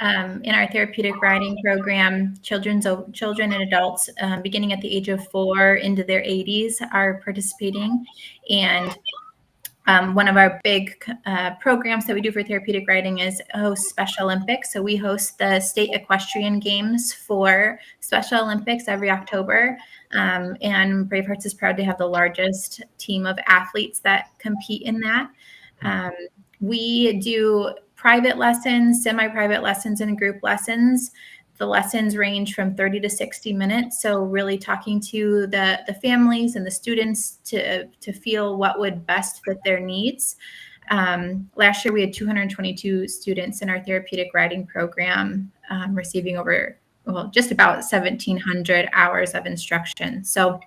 Speaker 6: in our therapeutic riding program, children and adults beginning at the age of 4 into their 80s are participating. And one of our big programs that we do for therapeutic riding is host Special Olympics. So we host the State Equestrian Games for Special Olympics every October. And Bravehearts is proud to have the largest team of athletes that compete in that. We do private lessons, semi-private lessons, and group lessons. The lessons range from 30 to 60 minutes. So really talking to the families and the students to feel what would best fit their needs. Last year, we had 222 students in our therapeutic riding program receiving just about 1,700 hours of instruction. So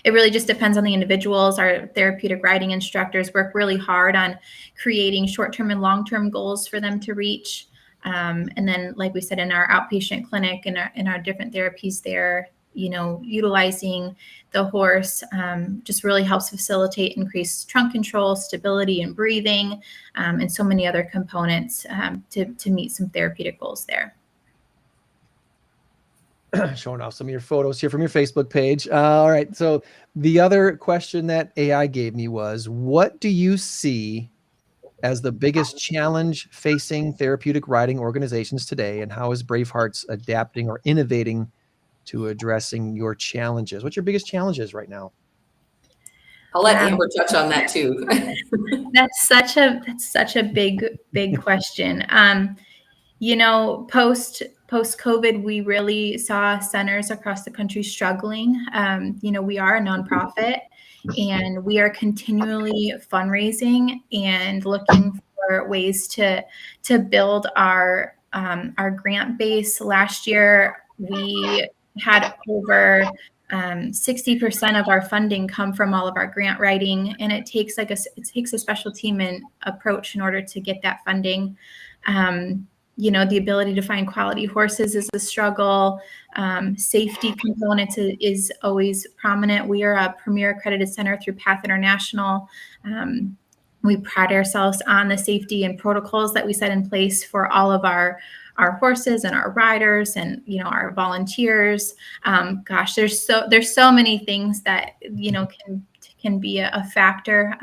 Speaker 6: it really just depends on the individuals. Our therapeutic riding instructors work really hard on creating short-term and long-term goals for them to reach. And then, like we said, in our outpatient clinic and in our different therapies there, utilizing the horse just really helps facilitate increased trunk control, stability, and breathing, and so many other components to meet some therapeutic goals there.
Speaker 4: Showing off some of your photos here from your Facebook page. All right. So the other question that AI gave me was, what do you see as the biggest challenge facing therapeutic riding organizations today, and how is Bravehearts adapting or innovating to addressing your challenges? What's your biggest challenges right now?
Speaker 1: I'll let Amber touch on that too.
Speaker 6: That's such a big question. Post COVID, we really saw centers across the country struggling. We are a nonprofit, and we are continually fundraising and looking for ways to build our grant base. Last year, we had over 60% of our funding come from all of our grant writing, and it takes a special team and approach in order to get that funding. The ability to find quality horses is a struggle. Safety components is always prominent. We are a premier accredited center through PATH International. We pride ourselves on the safety and protocols that we set in place for all of our our horses and our riders and, our volunteers. Gosh, there's so many things that, can be a factor.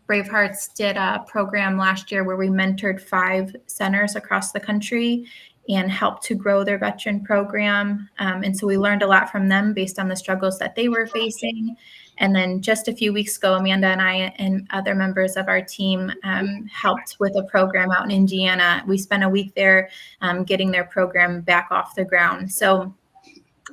Speaker 6: Bravehearts did a program last year where we mentored 5 centers across the country and helped to grow their veteran program. And so we learned a lot from them based on the struggles that they were facing. And then just a few weeks ago, Amanda and I and other members of our team helped with a program out in Indiana. We spent a week there getting their program back off the ground. So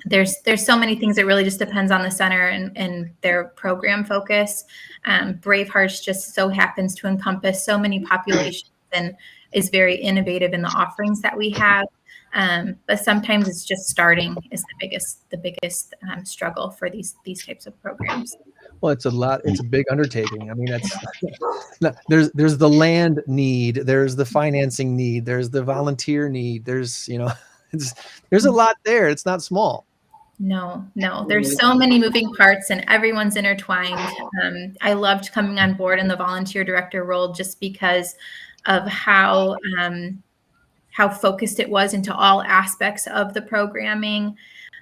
Speaker 6: there's so many things. It really just depends on the center and their program focus. Bravehearts just so happens to encompass so many populations and is very innovative in the offerings that we have. But sometimes it's just starting is the biggest struggle for these types of programs.
Speaker 4: Well, it's a big undertaking. I mean, there's the land need, there's the financing need, there's the volunteer need, there's a lot there. It's not small.
Speaker 6: No, there's so many moving parts and everyone's intertwined. I loved coming on board in the volunteer director role just because of how focused it was into all aspects of the programming.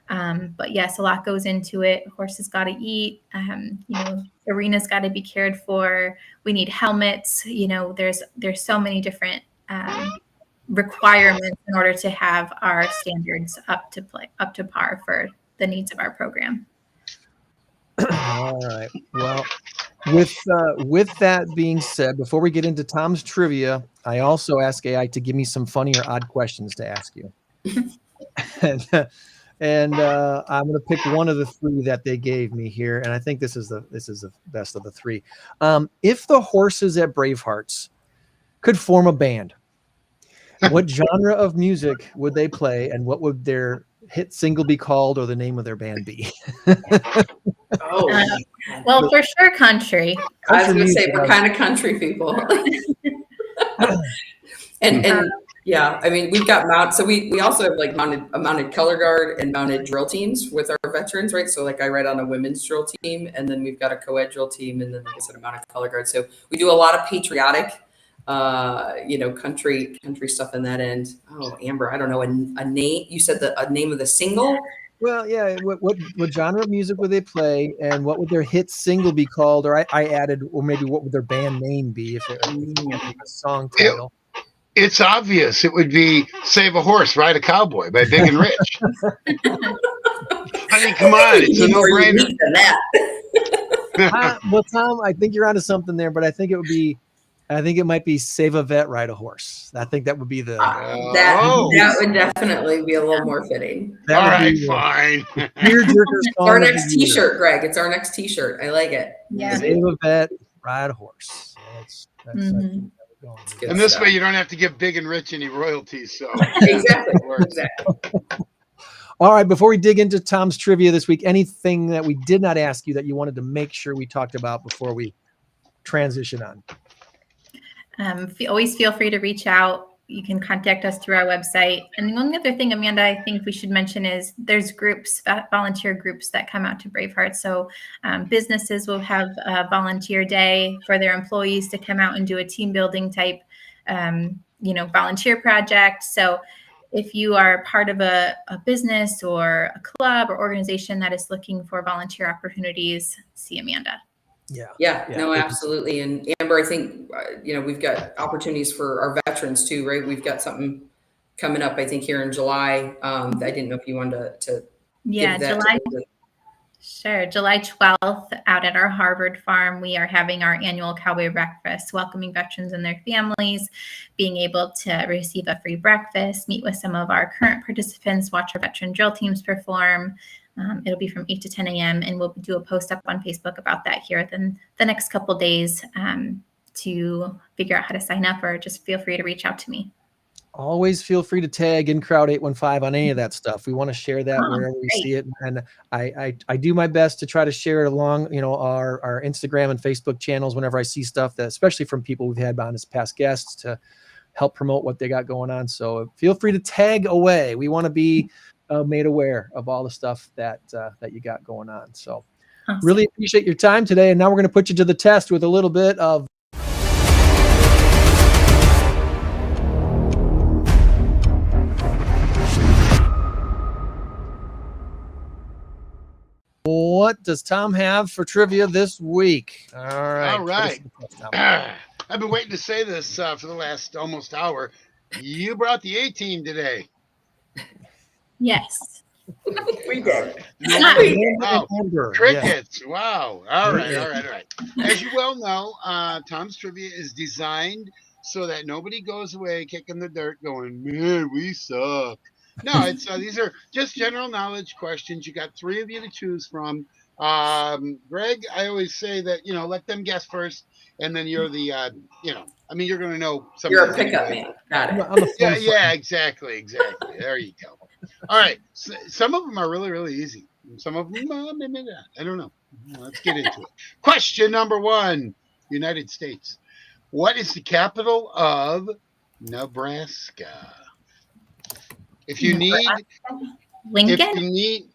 Speaker 6: But yes, a lot goes into it. Horses got to eat, arena's got to be cared for. We need helmets. There's so many different requirements in order to have our standards up to par for the needs of our program.
Speaker 4: All right. Well, with that being said, before we get into Tom's trivia, I also ask AI to give me some funny or odd questions to ask you. and I'm going to pick one of the 3 that they gave me here, and I think this is the best of the 3. If the horses at Bravehearts could form a band, what genre of music would they play, and what would their hit single be called, or the name of their band be?
Speaker 6: Well, for sure, country.
Speaker 1: I was going to say we're kind of country people. and yeah, I mean, we've got mounted. So we also have like mounted color guard and mounted drill teams with our veterans, right? So like I ride on a women's drill team, and then we've got a co-ed drill team, and then like I said, a mounted color guard. So we do a lot of patriotic country stuff in that end. Oh, Amber, I don't know a name. You said a name of the single.
Speaker 4: Well, yeah. What genre of music would they play, and what would their hit single be called? Or I added, or maybe what would their band name be if a song title?
Speaker 5: It's obvious. It would be "Save a Horse, Ride a Cowboy" by Big and Rich. I mean, come on, it's a no-brainer.
Speaker 4: Well, Tom, I think you're onto something there, but I think it might be "Save a Vet, Ride a Horse." I think that would be the
Speaker 1: that would definitely be a little more fitting.
Speaker 5: All right, fine.
Speaker 1: Our next T-shirt, Greg. It's our next T-shirt. I like it.
Speaker 6: Yeah.
Speaker 4: Save a vet, ride a horse. That's
Speaker 5: and this way, you don't have to give Big and Rich any royalties. So
Speaker 1: exactly.
Speaker 4: All right. Before we dig into Tom's trivia this week, anything that we did not ask you that you wanted to make sure we talked about before we transition on?
Speaker 6: Always feel free to reach out. You can contact us through our website. And the only other thing, Amanda, I think we should mention is there's volunteer groups that come out to Bravehearts. So businesses will have a volunteer day for their employees to come out and do a team building type, volunteer project. So if you are part of a business or a club or organization that is looking for volunteer opportunities, see Amanda.
Speaker 1: Yeah, no, absolutely. And Amber, I think, we've got opportunities for our veterans too, right? We've got something coming up, I think, here in July. I didn't know if you wanted to give that
Speaker 6: July. Sure. July 12th out at our Harvard farm, we are having our annual cowboy breakfast, welcoming veterans and their families, being able to receive a free breakfast, meet with some of our current participants, watch our veteran drill teams perform. It'll be from 8 to 10 a.m. and we'll do a post up on Facebook about that here within the next couple days to figure out how to sign up, or just feel free to reach out to me.
Speaker 4: Always feel free to tag in Crowd 815 on any of that stuff. We want to share that wherever we see it. And I do my best to try to share it along, our Instagram and Facebook channels whenever I see stuff that, especially from people we've had on as past guests, to help promote what they got going on. So feel free to tag away. We want to be made aware of all the stuff that you got going on. So really appreciate your time today. And now we're going to put you to the test with a little bit of what does Tom have for trivia this week? All right.
Speaker 5: All right.
Speaker 4: Tom.
Speaker 5: I've been waiting to say this for the last almost hour. You brought the A team today.
Speaker 6: Yes.
Speaker 1: We did.
Speaker 5: No,
Speaker 1: We did.
Speaker 5: wow.
Speaker 4: Amber, yeah.
Speaker 5: Crickets. Wow. All right.
Speaker 4: Yeah.
Speaker 5: All right. All right. As you well know, Tom's Trivia is designed so that nobody goes away kicking the dirt going, man, we suck. No, it's these are just general knowledge questions. You got 3 of you to choose from. Greg, I always say that, let them guess first, and then you're the, you're going to know some
Speaker 1: You're
Speaker 5: of
Speaker 1: a
Speaker 5: these
Speaker 1: pickup
Speaker 5: anyway.
Speaker 1: man. Got it.
Speaker 4: I'm the
Speaker 5: Yeah,
Speaker 4: fun
Speaker 5: yeah, exactly. There you go. All right. So, some of them are really, really easy. Some of them, maybe not. I don't know. Let's get into it. Question number 1, United States. What is the capital of Nebraska? If you need,
Speaker 6: Lincoln?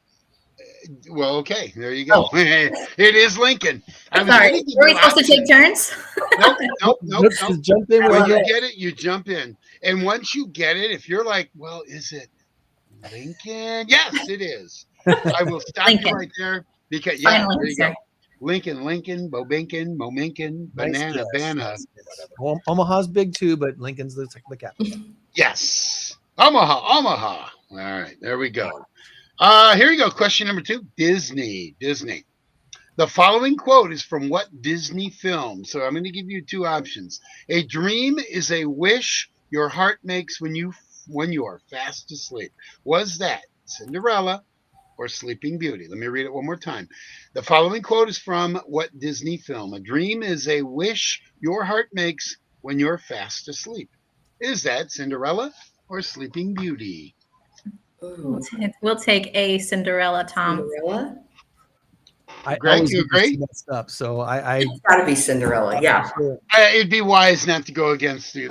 Speaker 5: well, okay, there you go. It is Lincoln. I was
Speaker 6: Sorry.
Speaker 5: going to give
Speaker 6: Were we
Speaker 5: you
Speaker 6: supposed to
Speaker 5: options.
Speaker 6: take turns?
Speaker 5: Nope.
Speaker 4: Just jump in
Speaker 5: When
Speaker 4: with
Speaker 5: you
Speaker 4: it.
Speaker 5: get it, you jump in. And once you get it, if you're like, well, is it Lincoln? Yes, it is. I will stop
Speaker 6: Lincoln.
Speaker 5: you right there because,
Speaker 6: Final
Speaker 5: there you go.
Speaker 6: answer.
Speaker 5: Lincoln, Bobinkin, Mominkin,
Speaker 4: Nice
Speaker 5: Banana,
Speaker 4: guess.
Speaker 5: Banana.
Speaker 4: Yes. Well, Omaha's big too, but Lincoln's the capital.
Speaker 5: Yes. Omaha. All right, there we go. Here you go. Question number 2. Disney. The following quote is from what Disney film? So I'm going to give you 2 options. A dream is a wish your heart makes when you are fast asleep. Was that Cinderella or Sleeping Beauty? Let me read it one more time. The following quote is from what Disney film? A dream is a wish your heart makes when you're fast asleep. Is that Cinderella or Sleeping Beauty?
Speaker 1: Ooh,
Speaker 6: We'll take a Cinderella, Tom.
Speaker 1: Cinderella?
Speaker 4: I
Speaker 5: Greg,
Speaker 4: always
Speaker 5: you
Speaker 4: get this
Speaker 5: agree?
Speaker 4: messed up, so I
Speaker 1: It's got to be Cinderella. Yeah.
Speaker 4: sure.
Speaker 5: It'd be wise not to go against the A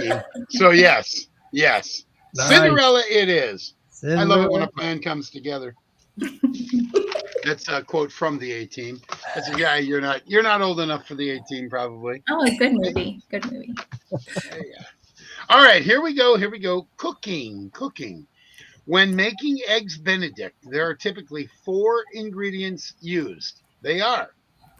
Speaker 5: team. So yes.
Speaker 4: Nice.
Speaker 5: Cinderella it is. I love it when a
Speaker 4: Cinderella.
Speaker 5: plan comes together. That's a quote from the A team. That's a guy you're not old enough for the A team probably.
Speaker 6: Oh, good movie. Good movie.
Speaker 5: Yeah. All right, here we go. Cooking. When making eggs Benedict, there are typically 4 ingredients used. They are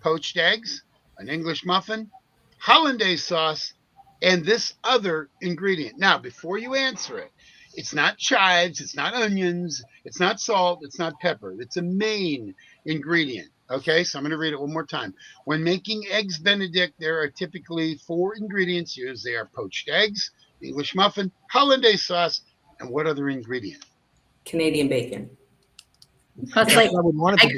Speaker 5: poached eggs, an English muffin, hollandaise sauce, and this other ingredient. Now, before you answer it, it's not chives, it's not onions, it's not salt, it's not pepper. It's a main ingredient. Okay, so I'm going to read it one more time. When making eggs Benedict, there are typically 4 ingredients used. They are poached eggs, English muffin, hollandaise sauce, and what other ingredient?
Speaker 1: Canadian bacon.
Speaker 6: I was
Speaker 5: Yeah.
Speaker 6: like,
Speaker 4: I would want it
Speaker 6: I
Speaker 4: to be.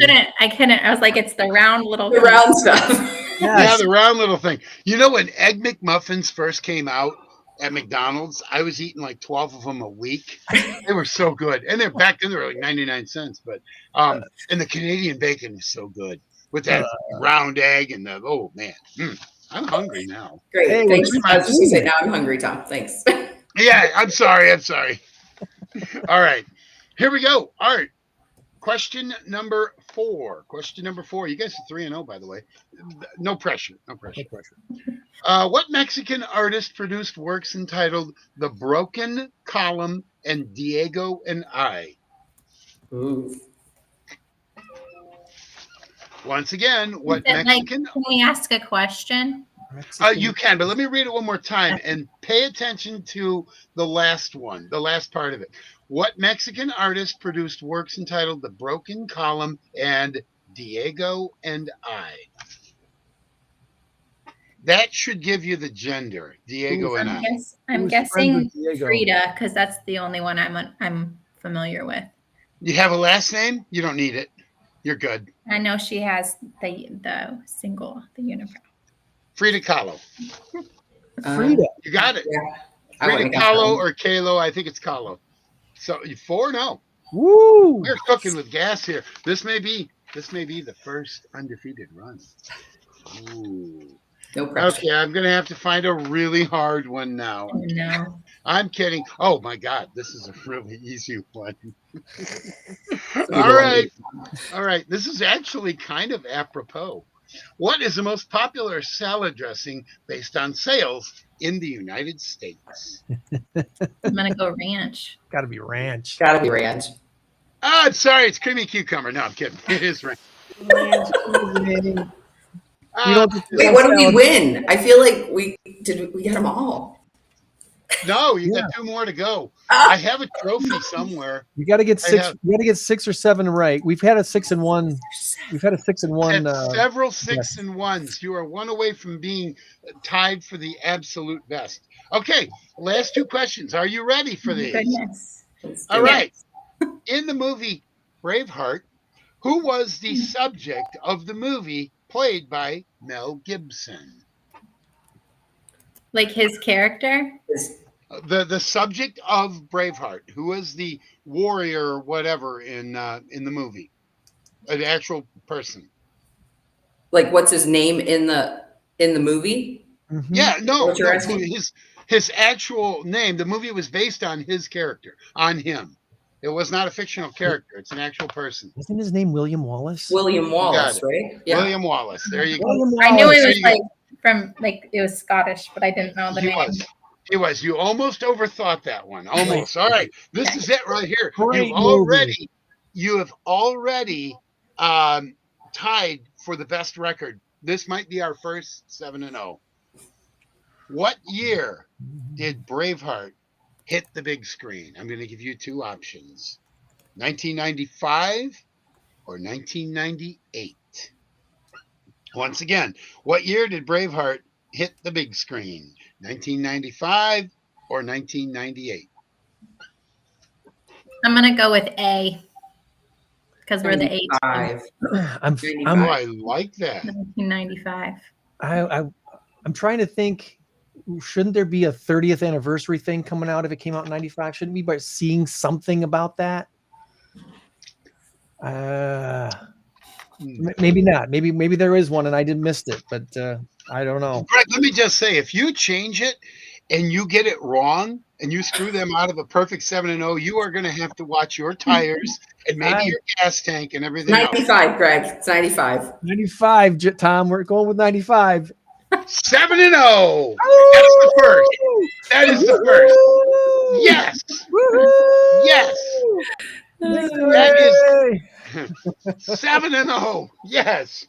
Speaker 6: couldn't. I was like, it's the round little.
Speaker 1: The round stuff.
Speaker 5: Yeah,
Speaker 4: Yes.
Speaker 5: the round little thing. You know, when Egg McMuffins first came out at McDonald's, I was eating like 12 of them a week. They were so good. And they're back then they were like 99 cents. But and the Canadian bacon is so good with that round egg and the I'm hungry now.
Speaker 1: Great.
Speaker 4: Hey,
Speaker 1: Thanks.
Speaker 4: well,
Speaker 1: I was just going to say, now I'm hungry, Tom. Thanks.
Speaker 5: Yeah, I'm sorry. All right. Here we go. Art. Question number 4. You guys are 3-0, by the way. No pressure. What Mexican artist produced works entitled The Broken Column and Diego and I?
Speaker 1: Ooh.
Speaker 5: Once again, what
Speaker 6: Is it
Speaker 5: Mexican?
Speaker 6: can we ask a question?
Speaker 5: You can, but let me read it one more time and pay attention to the last one, the last part of it. What Mexican artist produced works entitled The Broken Column and Diego and I? That should give you the gender, Diego and I.
Speaker 6: I'm
Speaker 4: Who's
Speaker 6: guessing
Speaker 4: friends with Diego?
Speaker 6: Frida because that's the only one I'm familiar with.
Speaker 5: You have a last name? You don't need it. You're good.
Speaker 6: I know she has the single, the unibrow.
Speaker 5: Frida Kahlo.
Speaker 4: Frida.
Speaker 5: You got it.
Speaker 1: Yeah. I
Speaker 5: Frida
Speaker 1: wouldn't have guessed
Speaker 5: Kahlo
Speaker 1: that.
Speaker 5: or Kahlo. I think it's Kahlo. So 4-0.
Speaker 4: Woo!
Speaker 5: We're cooking with gas here. This may be the first undefeated run. Ooh.
Speaker 1: No pressure.
Speaker 5: Okay, I'm gonna have to find a really hard one now.
Speaker 6: Oh, no.
Speaker 5: I'm kidding. Oh my God, this is a really easy one.
Speaker 1: That's a good
Speaker 5: All right. This is actually kind of apropos. What is the most popular salad dressing based on sales in the United States?
Speaker 6: I'm gonna go ranch.
Speaker 4: Got to be ranch.
Speaker 1: Gotta be ranch.
Speaker 5: I'm sorry, it's creamy cucumber. No, I'm kidding. It is ranch.
Speaker 4: Ranch seasoning. We
Speaker 5: Uh,
Speaker 4: don't get this
Speaker 1: Wait,
Speaker 4: on
Speaker 1: what did we
Speaker 4: salad.
Speaker 1: win? I feel like we got them all.
Speaker 5: no, you
Speaker 4: Yeah.
Speaker 5: got 2 more to go.
Speaker 1: Ah,
Speaker 5: I have a trophy somewhere.
Speaker 4: You got to get
Speaker 5: I
Speaker 4: 6.
Speaker 5: have
Speaker 4: You got to get 6 or 7 right. We've had a 6 and 1. We've had a 6 and 1.
Speaker 5: had several 6
Speaker 4: yes.
Speaker 5: and 1s. You are 1 away from being tied for the absolute best. Okay, last 2 questions. Are you ready for these?
Speaker 6: Goodness.
Speaker 1: let's
Speaker 5: All
Speaker 1: do it.
Speaker 5: right. In the movie Braveheart, who was the subject of the movie played by Mel Gibson?
Speaker 6: Like his character?
Speaker 5: The subject of Braveheart, who was the warrior or whatever in the movie, an actual person.
Speaker 1: Like, what's his name in the movie?
Speaker 4: Mhm.
Speaker 5: Yeah, no,
Speaker 1: What you're
Speaker 5: no,
Speaker 1: asking?
Speaker 5: his actual name. The movie was based on his character, on him. It was not a fictional character. It's an actual person.
Speaker 4: Isn't his name William Wallace?
Speaker 1: William
Speaker 5: got
Speaker 1: Wallace,
Speaker 5: it.
Speaker 1: right? Yeah.
Speaker 5: William Wallace. There you go.
Speaker 4: William
Speaker 6: I knew
Speaker 4: Wallace.
Speaker 6: it
Speaker 5: There
Speaker 6: was
Speaker 5: you go.
Speaker 6: like from like it was Scottish, but I didn't know the
Speaker 5: He
Speaker 6: name.
Speaker 5: was. He was. You almost overthought that one. Almost. All right. This
Speaker 6: Okay.
Speaker 5: is it right here.
Speaker 4: Great movie.
Speaker 5: You have already tied for the best record. This might be our first 7-0. What year did Braveheart hit the big screen? I'm going to give you 2 options. 1995 or 1998. Once again, what year did Braveheart hit the big screen? 1995 or 1998?
Speaker 6: I'm gonna go with A because we're the 8.
Speaker 1: 95.
Speaker 4: I'm
Speaker 5: Oh, I like that.
Speaker 6: 1995.
Speaker 4: I'm trying to think. Shouldn't there be a 30th anniversary thing coming out if it came out in 95? Shouldn't we be seeing something about that? Maybe not. Maybe there is one and I did missed it, but I don't know.
Speaker 5: Greg, let me just say, if you change it and you get it wrong and you screw them out of a perfect 7-0, you are going to have to watch your tires and maybe your gas tank and everything else.
Speaker 1: 95, Greg. It's 95.
Speaker 4: 95, Tom. We're going with 95.
Speaker 5: 7-0. That is the first. That is the first. Yes. Yes. That is 7-0. Yes.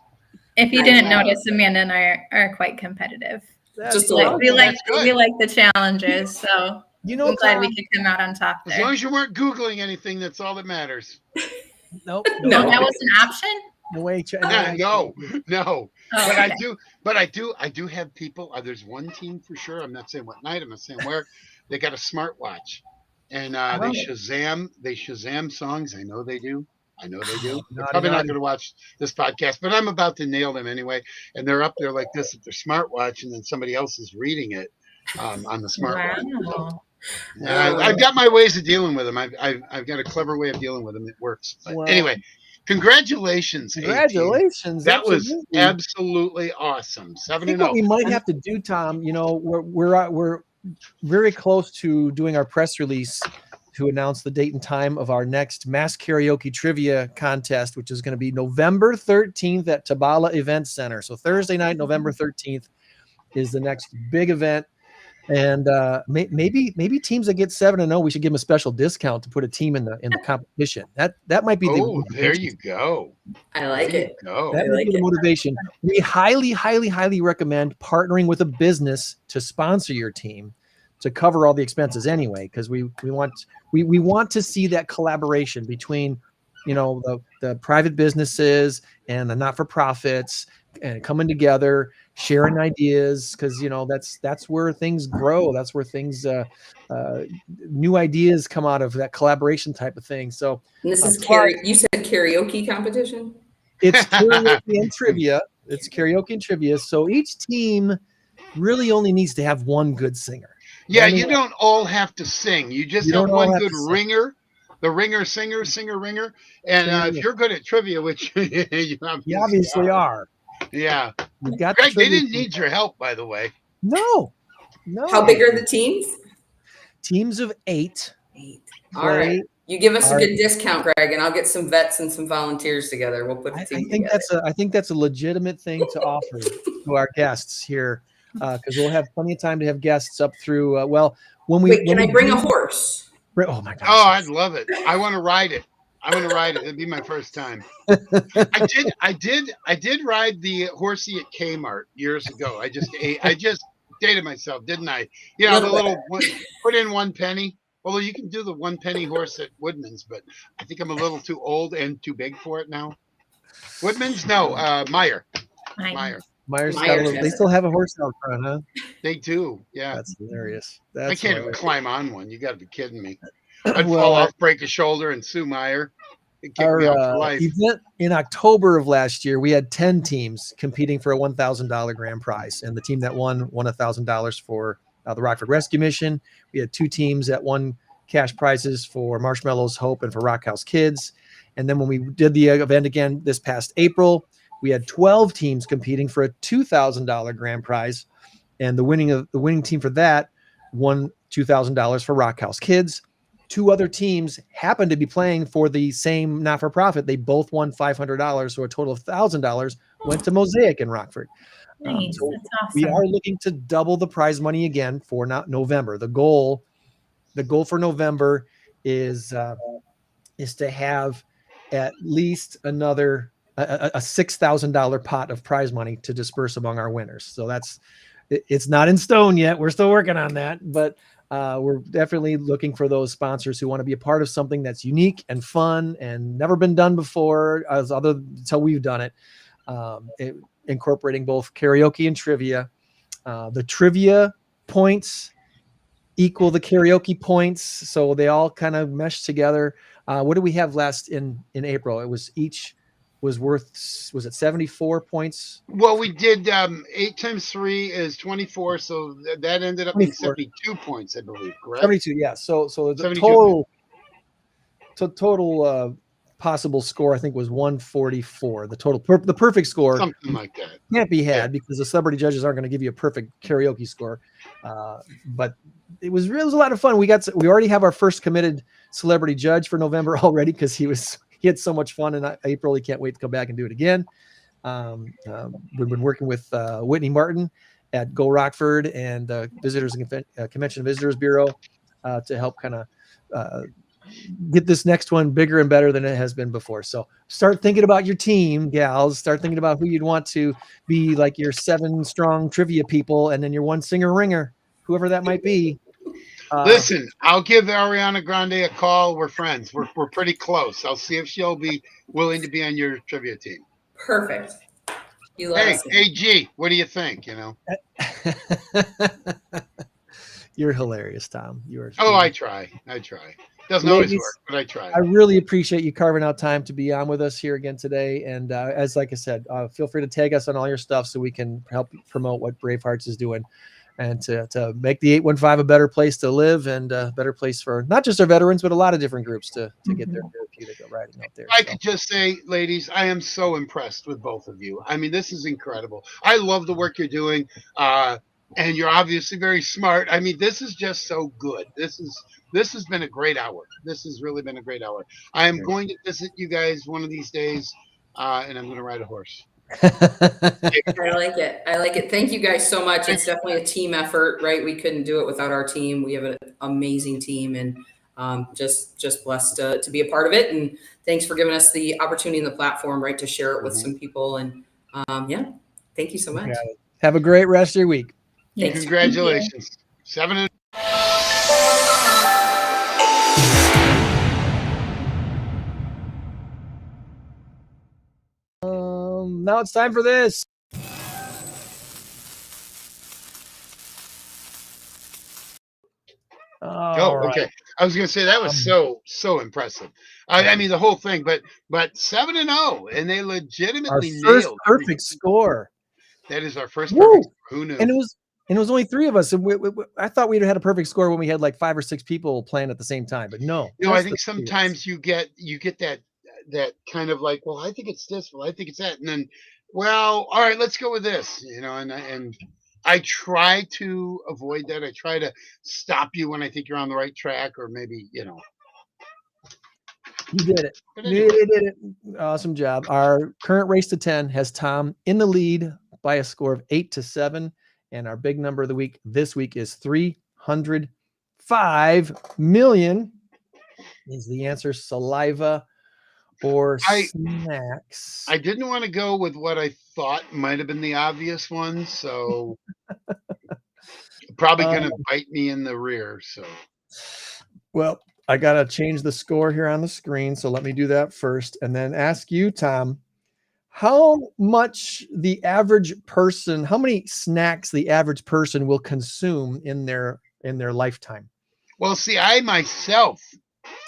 Speaker 6: If you didn't notice, Amanda and I are quite competitive.
Speaker 1: Just a
Speaker 6: Like,
Speaker 1: little.
Speaker 6: we like
Speaker 5: That's good.
Speaker 6: we like the challenges, so
Speaker 4: You know,
Speaker 6: I'm glad
Speaker 4: Tom,
Speaker 6: we could come out on top
Speaker 5: As
Speaker 6: there.
Speaker 5: long as you weren't Googling anything, that's all that matters.
Speaker 4: nope,
Speaker 1: No.
Speaker 6: That was an option.
Speaker 4: no way.
Speaker 5: No.
Speaker 6: Oh,
Speaker 5: But
Speaker 6: okay.
Speaker 5: I do have people. There's one team for sure. I'm not saying what night. I'm not saying where. They got a smartwatch, and they Shazam songs. I know they do. They're probably not going to watch this podcast, but I'm about to nail them anyway. And they're up there like this at their smartwatch, and then somebody else is reading it on the smartwatch.
Speaker 6: Wow.
Speaker 5: I've got my ways of dealing with them. I've got a clever way of dealing with them. It works. But
Speaker 4: Well,
Speaker 5: anyway, congratulations, AT.
Speaker 4: Congratulations.
Speaker 5: That was
Speaker 4: absolutely.
Speaker 5: absolutely awesome.
Speaker 4: I think what we
Speaker 5: 7-0.
Speaker 4: might have to do, Tom, we're very close to doing our press release to announce the date and time of our next mass karaoke trivia contest, which is going to be November 13th at Tabala Event Center. So Thursday night, November 13th is the next big event. And maybe teams that get 7-0, we should give them a special discount to put a team in the competition. That might be
Speaker 5: Oh,
Speaker 4: the
Speaker 5: there you go.
Speaker 1: I like
Speaker 5: There
Speaker 1: it.
Speaker 5: you go.
Speaker 4: that
Speaker 1: I
Speaker 4: would
Speaker 1: like
Speaker 4: be the
Speaker 1: it.
Speaker 4: motivation. We highly, highly, highly recommend partnering with a business to sponsor your team to cover all the expenses anyway, because we want to see that collaboration between the private businesses and the not-for-profits and coming together, sharing ideas, because that's where things grow. That's where things new ideas come out of that collaboration type of thing. So
Speaker 1: And this is
Speaker 4: plus,
Speaker 1: you said karaoke competition?
Speaker 4: it's karaoke and trivia. It's karaoke and trivia. So each team really only needs to have one good singer.
Speaker 5: Yeah, you don't all have to sing. You just have one good ringer. The ringer, singer, ringer. And if you're good at trivia, which you
Speaker 4: obviously are.
Speaker 5: Yeah.
Speaker 4: You've got
Speaker 5: Greg,
Speaker 4: the
Speaker 5: they didn't need your help, by the way.
Speaker 4: No.
Speaker 1: How big are the teams?
Speaker 4: Teams of 8.
Speaker 1: 8. All right. You give us a good discount, Greg, and I'll get some vets and some volunteers together. We'll put the team together.
Speaker 4: I think that's a legitimate thing to offer to our guests here, because we'll have plenty of time to have guests up through. When we
Speaker 1: Wait, can I bring a horse?
Speaker 4: Oh my gosh!
Speaker 5: Oh, I'd love it. I want to ride it. I'm gonna ride it. It'd be my first time. I did ride the horsey at Kmart years ago. I just dated myself, didn't I?
Speaker 1: A
Speaker 5: Yeah, the
Speaker 1: little bit.
Speaker 5: little one, put in 1 penny. Although you can do the 1 penny horse at Woodman's, but I think I'm a little too old and too big for it now. Woodman's, no, Meyer.
Speaker 6: Mine.
Speaker 4: Myers got a
Speaker 1: Myers
Speaker 4: little. They
Speaker 1: has it.
Speaker 4: still have a horse out front, huh?
Speaker 5: They do, yeah.
Speaker 4: That's hilarious.
Speaker 5: I
Speaker 4: That's
Speaker 5: can't even
Speaker 4: hilarious.
Speaker 5: climb on one. You got to be kidding me. I'd
Speaker 4: Well,
Speaker 5: fall off, break a shoulder, and sue Meyer. He'd kick me
Speaker 4: our
Speaker 5: out for life.
Speaker 4: event in October of last year, we had 10 teams competing for a $1,000 grand prize, and the team that won $1,000 for the Rockford Rescue Mission. We had 2 teams that won cash prizes for Marshmallows Hope and for Rock House Kids. And then when we did the event again this past April, we had 12 teams competing for a $2,000 grand prize, and the winning team for that won $2,000 for Rock House Kids. 2 other teams happened to be playing for the same not-for-profit. They both won $500, so a total of $1,000 went to Mosaic in Rockford.
Speaker 6: Nice.
Speaker 4: So
Speaker 6: That's awesome.
Speaker 4: we are looking to double the prize money again for November. The goal for November is to have at least another a $6,000 pot of prize money to disperse among our winners. So it's not in stone yet. We're still working on that, but we're definitely looking for those sponsors who want to be a part of something that's unique and fun and never been done before until we've done it. Incorporating both karaoke and trivia. The trivia points equal the karaoke points, so they all kind of mesh together. What did we have last in April? It was each was worth, was it 74 points?
Speaker 5: Well, we did 8 times 3 is 24, so that ended up being
Speaker 4: 24.
Speaker 5: 72 points, I believe. Correct.
Speaker 4: 72, yeah. So the
Speaker 5: 72.
Speaker 4: total possible score, I think, was 144. The perfect score
Speaker 5: Something like that.
Speaker 4: can't be had
Speaker 5: Yeah.
Speaker 4: because the celebrity judges aren't going to give you a perfect karaoke score. But it was a lot of fun. We already have our first committed celebrity judge for November already because he had so much fun in April. He can't wait to come back and do it again. We've been working with Whitney Martin at Go Rockford and Visitors and Convention and Visitors Bureau to help kind of get this next one bigger and better than it has been before. So start thinking about your team, gals. Start thinking about who you'd want to be like your 7 strong trivia people, and then your 1 singer ringer, whoever that might be.
Speaker 5: Listen, I'll give Ariana Grande a call. We're friends. We're pretty close. I'll see if she'll be willing to be on your trivia team.
Speaker 1: Perfect. You let us know.
Speaker 5: Hey, G, what do you think?
Speaker 4: You're hilarious, Tom.
Speaker 5: I try. Doesn't always
Speaker 4: Ladies,
Speaker 5: work, but I try.
Speaker 4: I really appreciate you carving out time to be on with us here again today. And like I said, feel free to tag us on all your stuff so we can help promote what Bravehearts is doing and to make the 815 a better place to live and a better place for not just our veterans, but a lot of different groups to get their therapeutic riding out there.
Speaker 5: I could just say, ladies, I am so impressed with both of you. I mean, this is incredible. I love the work you're doing. And you're obviously very smart. I mean, this is just so good. This has been a great hour. This has really been a great hour. I am going to visit you guys one of these days, and I'm going to ride a horse.
Speaker 1: I like it. Thank you guys so much. It's definitely a team effort, right? We couldn't do it without our team. We have an amazing team, and just blessed to be a part of it. And thanks for giving us the opportunity and the platform, right, to share it with some people. And yeah, thank you so much.
Speaker 4: Have a great rest of your week.
Speaker 1: Thanks.
Speaker 5: Congratulations. 7
Speaker 4: Now it's time for this.
Speaker 5: Okay. I was going to say that was so impressive. I mean the whole thing, but 7-0, and they legitimately
Speaker 4: Our first
Speaker 5: nailed
Speaker 4: perfect score.
Speaker 5: That is our first perfect score. Who knew?
Speaker 4: And it was only 3 of us. And I thought we'd had a perfect score when we had like 5 or 6 people playing at the same time, but no.
Speaker 5: I think sometimes you get that kind of like, well, I think it's this, well, I think it's that, and then, well, all right, let's go with this, and I try to avoid that. I try to stop you when I think you're on the right track, or maybe,
Speaker 4: You did it. You did it. Awesome job. Our current race to 10 has Tom in the lead by a score of 8-7. And our big number of the week this week is 305 million. Is the answer saliva or
Speaker 5: I
Speaker 4: snacks?
Speaker 5: I didn't want to go with what I thought might have been the obvious one, so probably
Speaker 4: Um,
Speaker 5: going to bite me in the rear. So
Speaker 4: well, I got to change the score here on the screen. So let me do that first and then ask you, Tom, how much the average person, how many snacks the average person will consume in their lifetime?
Speaker 5: well, see, I myself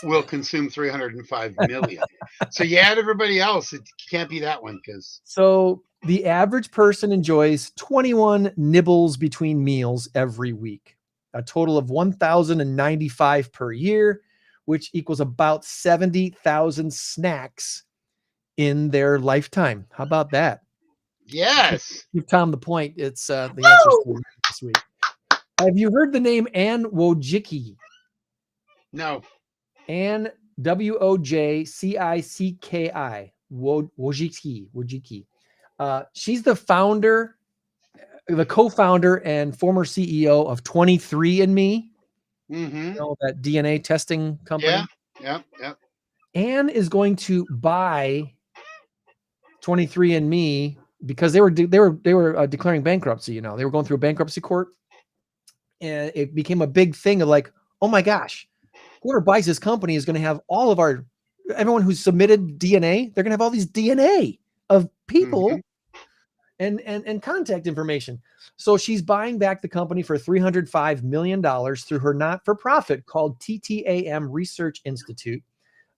Speaker 5: will consume 305 million. So you add everybody else, it can't be that one because
Speaker 4: So the average person enjoys 21 nibbles between meals every week, a total of 1,095 per year, which equals about 70,000 snacks in their lifetime. How about that?
Speaker 5: yes.
Speaker 4: Give Tom the point. It's the answer this week. Have you heard the name Ann Wojcicki?
Speaker 5: No.
Speaker 4: Ann Wojcicki. Wojcicki. She's the founder, the co-founder, and former CEO of 23andMe.
Speaker 5: Mm-hmm.
Speaker 4: You know, that DNA testing company.
Speaker 5: Yeah. Yep. Yep.
Speaker 4: Ann is going to buy 23andMe because they were declaring bankruptcy. You know, they were going through a bankruptcy court, and it became a big thing of like, oh my gosh, whoever buys this company is going to have all of everyone who's submitted DNA. They're going to have all these DNA of
Speaker 5: Mm-hmm.
Speaker 4: people and contact information. So she's buying back the company for $305 million through her not-for-profit called TTAM Research Institute.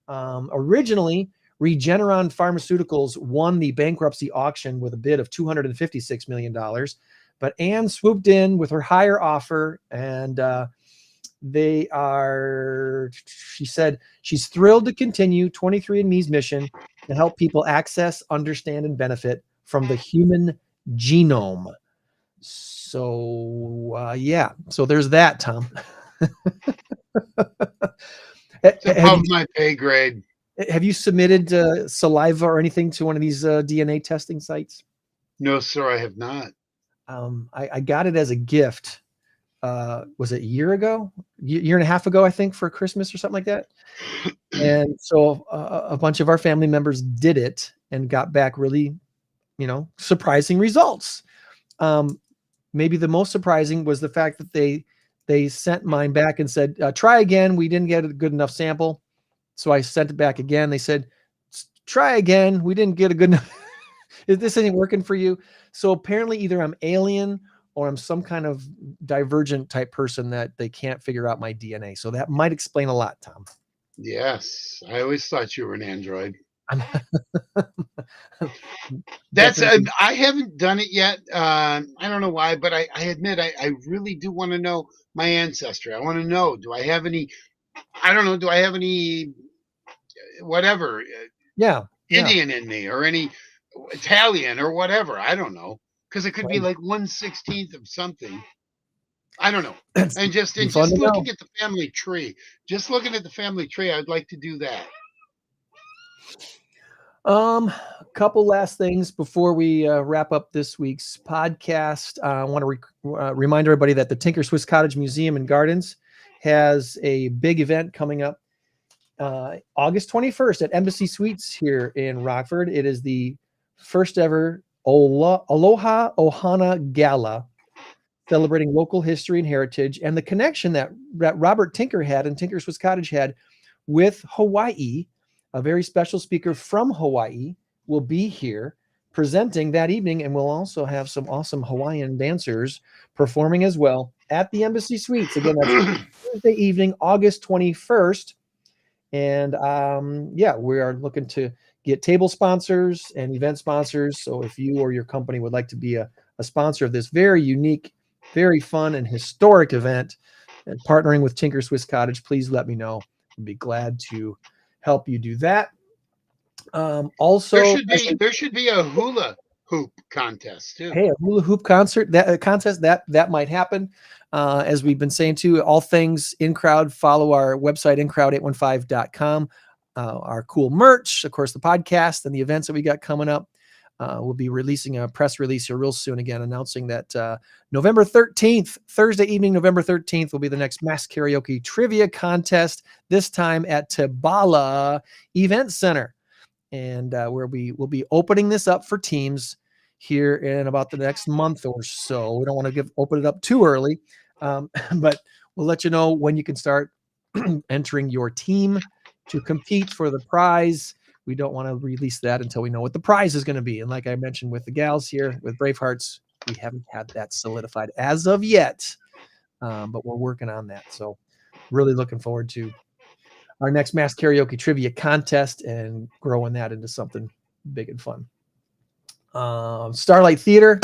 Speaker 4: Originally, Regeneron Pharmaceuticals won the bankruptcy auction with a bid of $256 million, but Ann swooped in with her higher offer, and she said she's thrilled to continue 23andMe's mission to help people access, understand, and benefit from the human genome. So, yeah. So there's that, Tom.
Speaker 5: It's
Speaker 4: have
Speaker 5: above
Speaker 4: you
Speaker 5: my pay grade.
Speaker 4: have you submitted saliva or anything to one of these DNA testing sites?
Speaker 5: No, sir, I have not.
Speaker 4: I got it as a gift. Was it a year ago, year and a half ago, I think, for Christmas or something like that. And so a bunch of our family members did it and got back really, surprising results. Maybe the most surprising was the fact that they sent mine back and said, try again. We didn't get a good enough sample. So I sent it back again. They said, try again. We didn't get a good enough. This isn't working for you. So apparently either I'm alien or I'm some kind of divergent type person that they can't figure out my DNA. So that might explain a lot, Tom.
Speaker 5: Yes, I always thought you were an android.
Speaker 4: I'm
Speaker 5: That's
Speaker 4: definitely.
Speaker 5: I haven't done it yet. I don't know why, but I admit I really do want to know my ancestry. I want to know, do I have any? I don't know. Do I have any whatever
Speaker 4: Yeah.
Speaker 5: Indian in me or any Italian or whatever? I don't know because it could be like 1/16 of something. I don't know. And just
Speaker 4: know.
Speaker 5: looking at the family tree, I'd like to do that.
Speaker 4: A couple last things before we wrap up this week's podcast. I want to remind everybody that the Tinker Swiss Cottage Museum and Gardens has a big event coming up August 21st at Embassy Suites here in Rockford. It is the first ever Aloha Ohana Gala, celebrating local history and heritage and the connection that Robert Tinker had and Tinker Swiss Cottage had with Hawaii. A very special speaker from Hawaii will be here presenting that evening, and we'll also have some awesome Hawaiian dancers performing as well at the Embassy Suites. Again, that's Thursday evening, August 21st. And we are looking to get table sponsors and event sponsors. So if you or your company would like to be a sponsor of this very unique, very fun, and historic event and partnering with Tinker Swiss Cottage, please let me know. I'd be glad to help you do that. Also,
Speaker 5: there should be a hula hoop contest too.
Speaker 4: Hey, a hula hoop contest that might happen. As we've been saying too, all things In Crowd, follow our website, incrowd815.com. Our cool merch, of course, the podcast and the events that we got coming up. We'll be releasing a press release here real soon, again, announcing that November 13th, Thursday evening, November 13th, will be the next Mass Karaoke Trivia Contest, this time at Tabala Event Center. and where we will be opening this up for teams here in about the next month or so. We don't want to open it up too early, but we'll let you know when you can start entering your team to compete for the prize. We don't want to release that until we know what the prize is going to be. And like I mentioned with the gals here, with Bravehearts, we haven't had that solidified as of yet, but we're working on that. So really looking forward to our next Mass Karaoke Trivia contest and growing that into something big and fun. Starlight Theater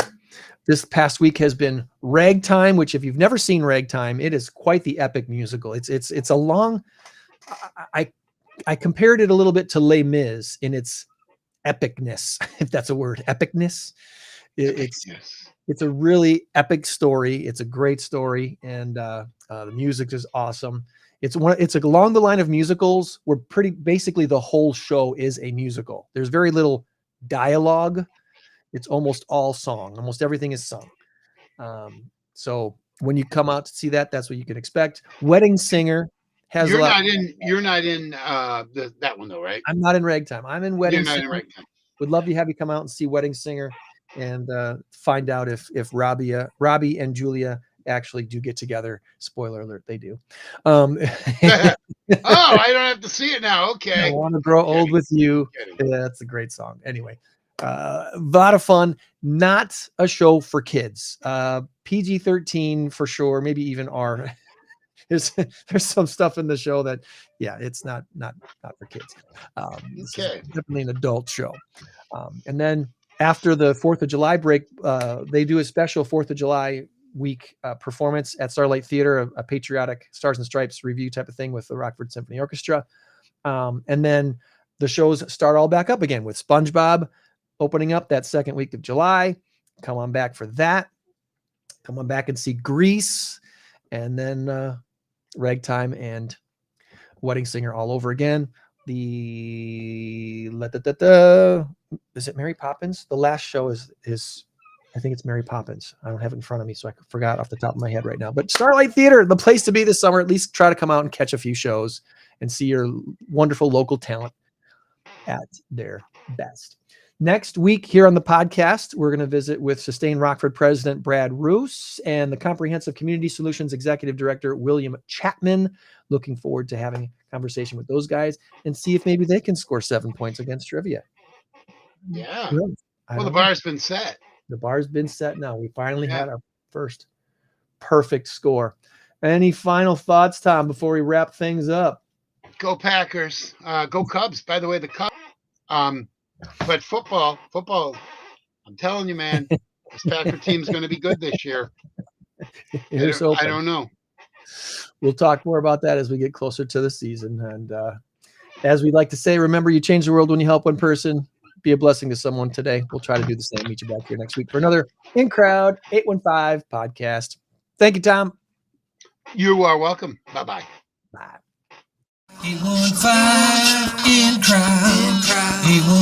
Speaker 4: this past week has been Ragtime, which if you've never seen Ragtime, it is quite the epic musical. It's a long, I compared it a little bit to Les Mis in its epicness, if that's a word, epicness. It's a really epic story. It's a great story, and the music is awesome. It's along the line of musicals where basically the whole show is a musical. There's very little dialogue. It's almost all song. Almost everything is sung. So when you come out to see that, that's what you can expect. Wedding Singer has
Speaker 5: You're not in that one though, right?
Speaker 4: I'm not in Ragtime. I'm in Wedding
Speaker 5: You're not
Speaker 4: Singer.
Speaker 5: in Ragtime.
Speaker 4: Would love to have you come out and see Wedding Singer and find out if Robbie and Julia actually do get together. Spoiler alert, they do.
Speaker 5: Oh, I don't have to see it now. Okay.
Speaker 4: I want to grow old with you. Yeah, that's a great song. Anyway, a lot of fun. Not a show for kids. PG-13 for sure. Maybe even R. There's some stuff in the show that, yeah, it's not for kids. This is definitely an adult show. And then after the 4th of July break, they do a special 4th of July week performance at Starlight Theater, a patriotic Stars and Stripes review type of thing with the Rockford Symphony Orchestra. And then the shows start all back up again with SpongeBob opening up that second week of July. Come on back for that. Come on back and see Grease. And then Ragtime and Wedding Singer all over again. Is it Mary Poppins? The last show is I think it's Mary Poppins. I don't have it in front of me, so I forgot off the top of my head right now. But Starlight Theater, the place to be this summer. At least try to come out and catch a few shows and see your wonderful local talent at their best. Next week here on the podcast, we're going to visit with Sustain Rockford President Brad Roos and the Comprehensive Community Solutions Executive Director William Chapman. Looking forward to having a conversation with those guys and see if maybe they can score 7 points against trivia.
Speaker 5: Yeah. Well, the bar's been set.
Speaker 4: The bar's been set now. We finally had our first perfect score. Any final thoughts, Tom, before we wrap things up?
Speaker 5: Go Packers. Go Cubs. By the way, the Cubs. But football, I'm telling you, man, this Packer team's going to be good this year. I don't know.
Speaker 4: We'll talk more about that as we get closer to the season. And as we like to say, remember, you change the world when you help one person. Be a blessing to someone today. We'll try to do the same. Meet you back here next week for another In Crowd 815 podcast. Thank you, Tom.
Speaker 5: You are welcome. Bye-bye.
Speaker 4: Bye.
Speaker 3: 815 in crowd. 815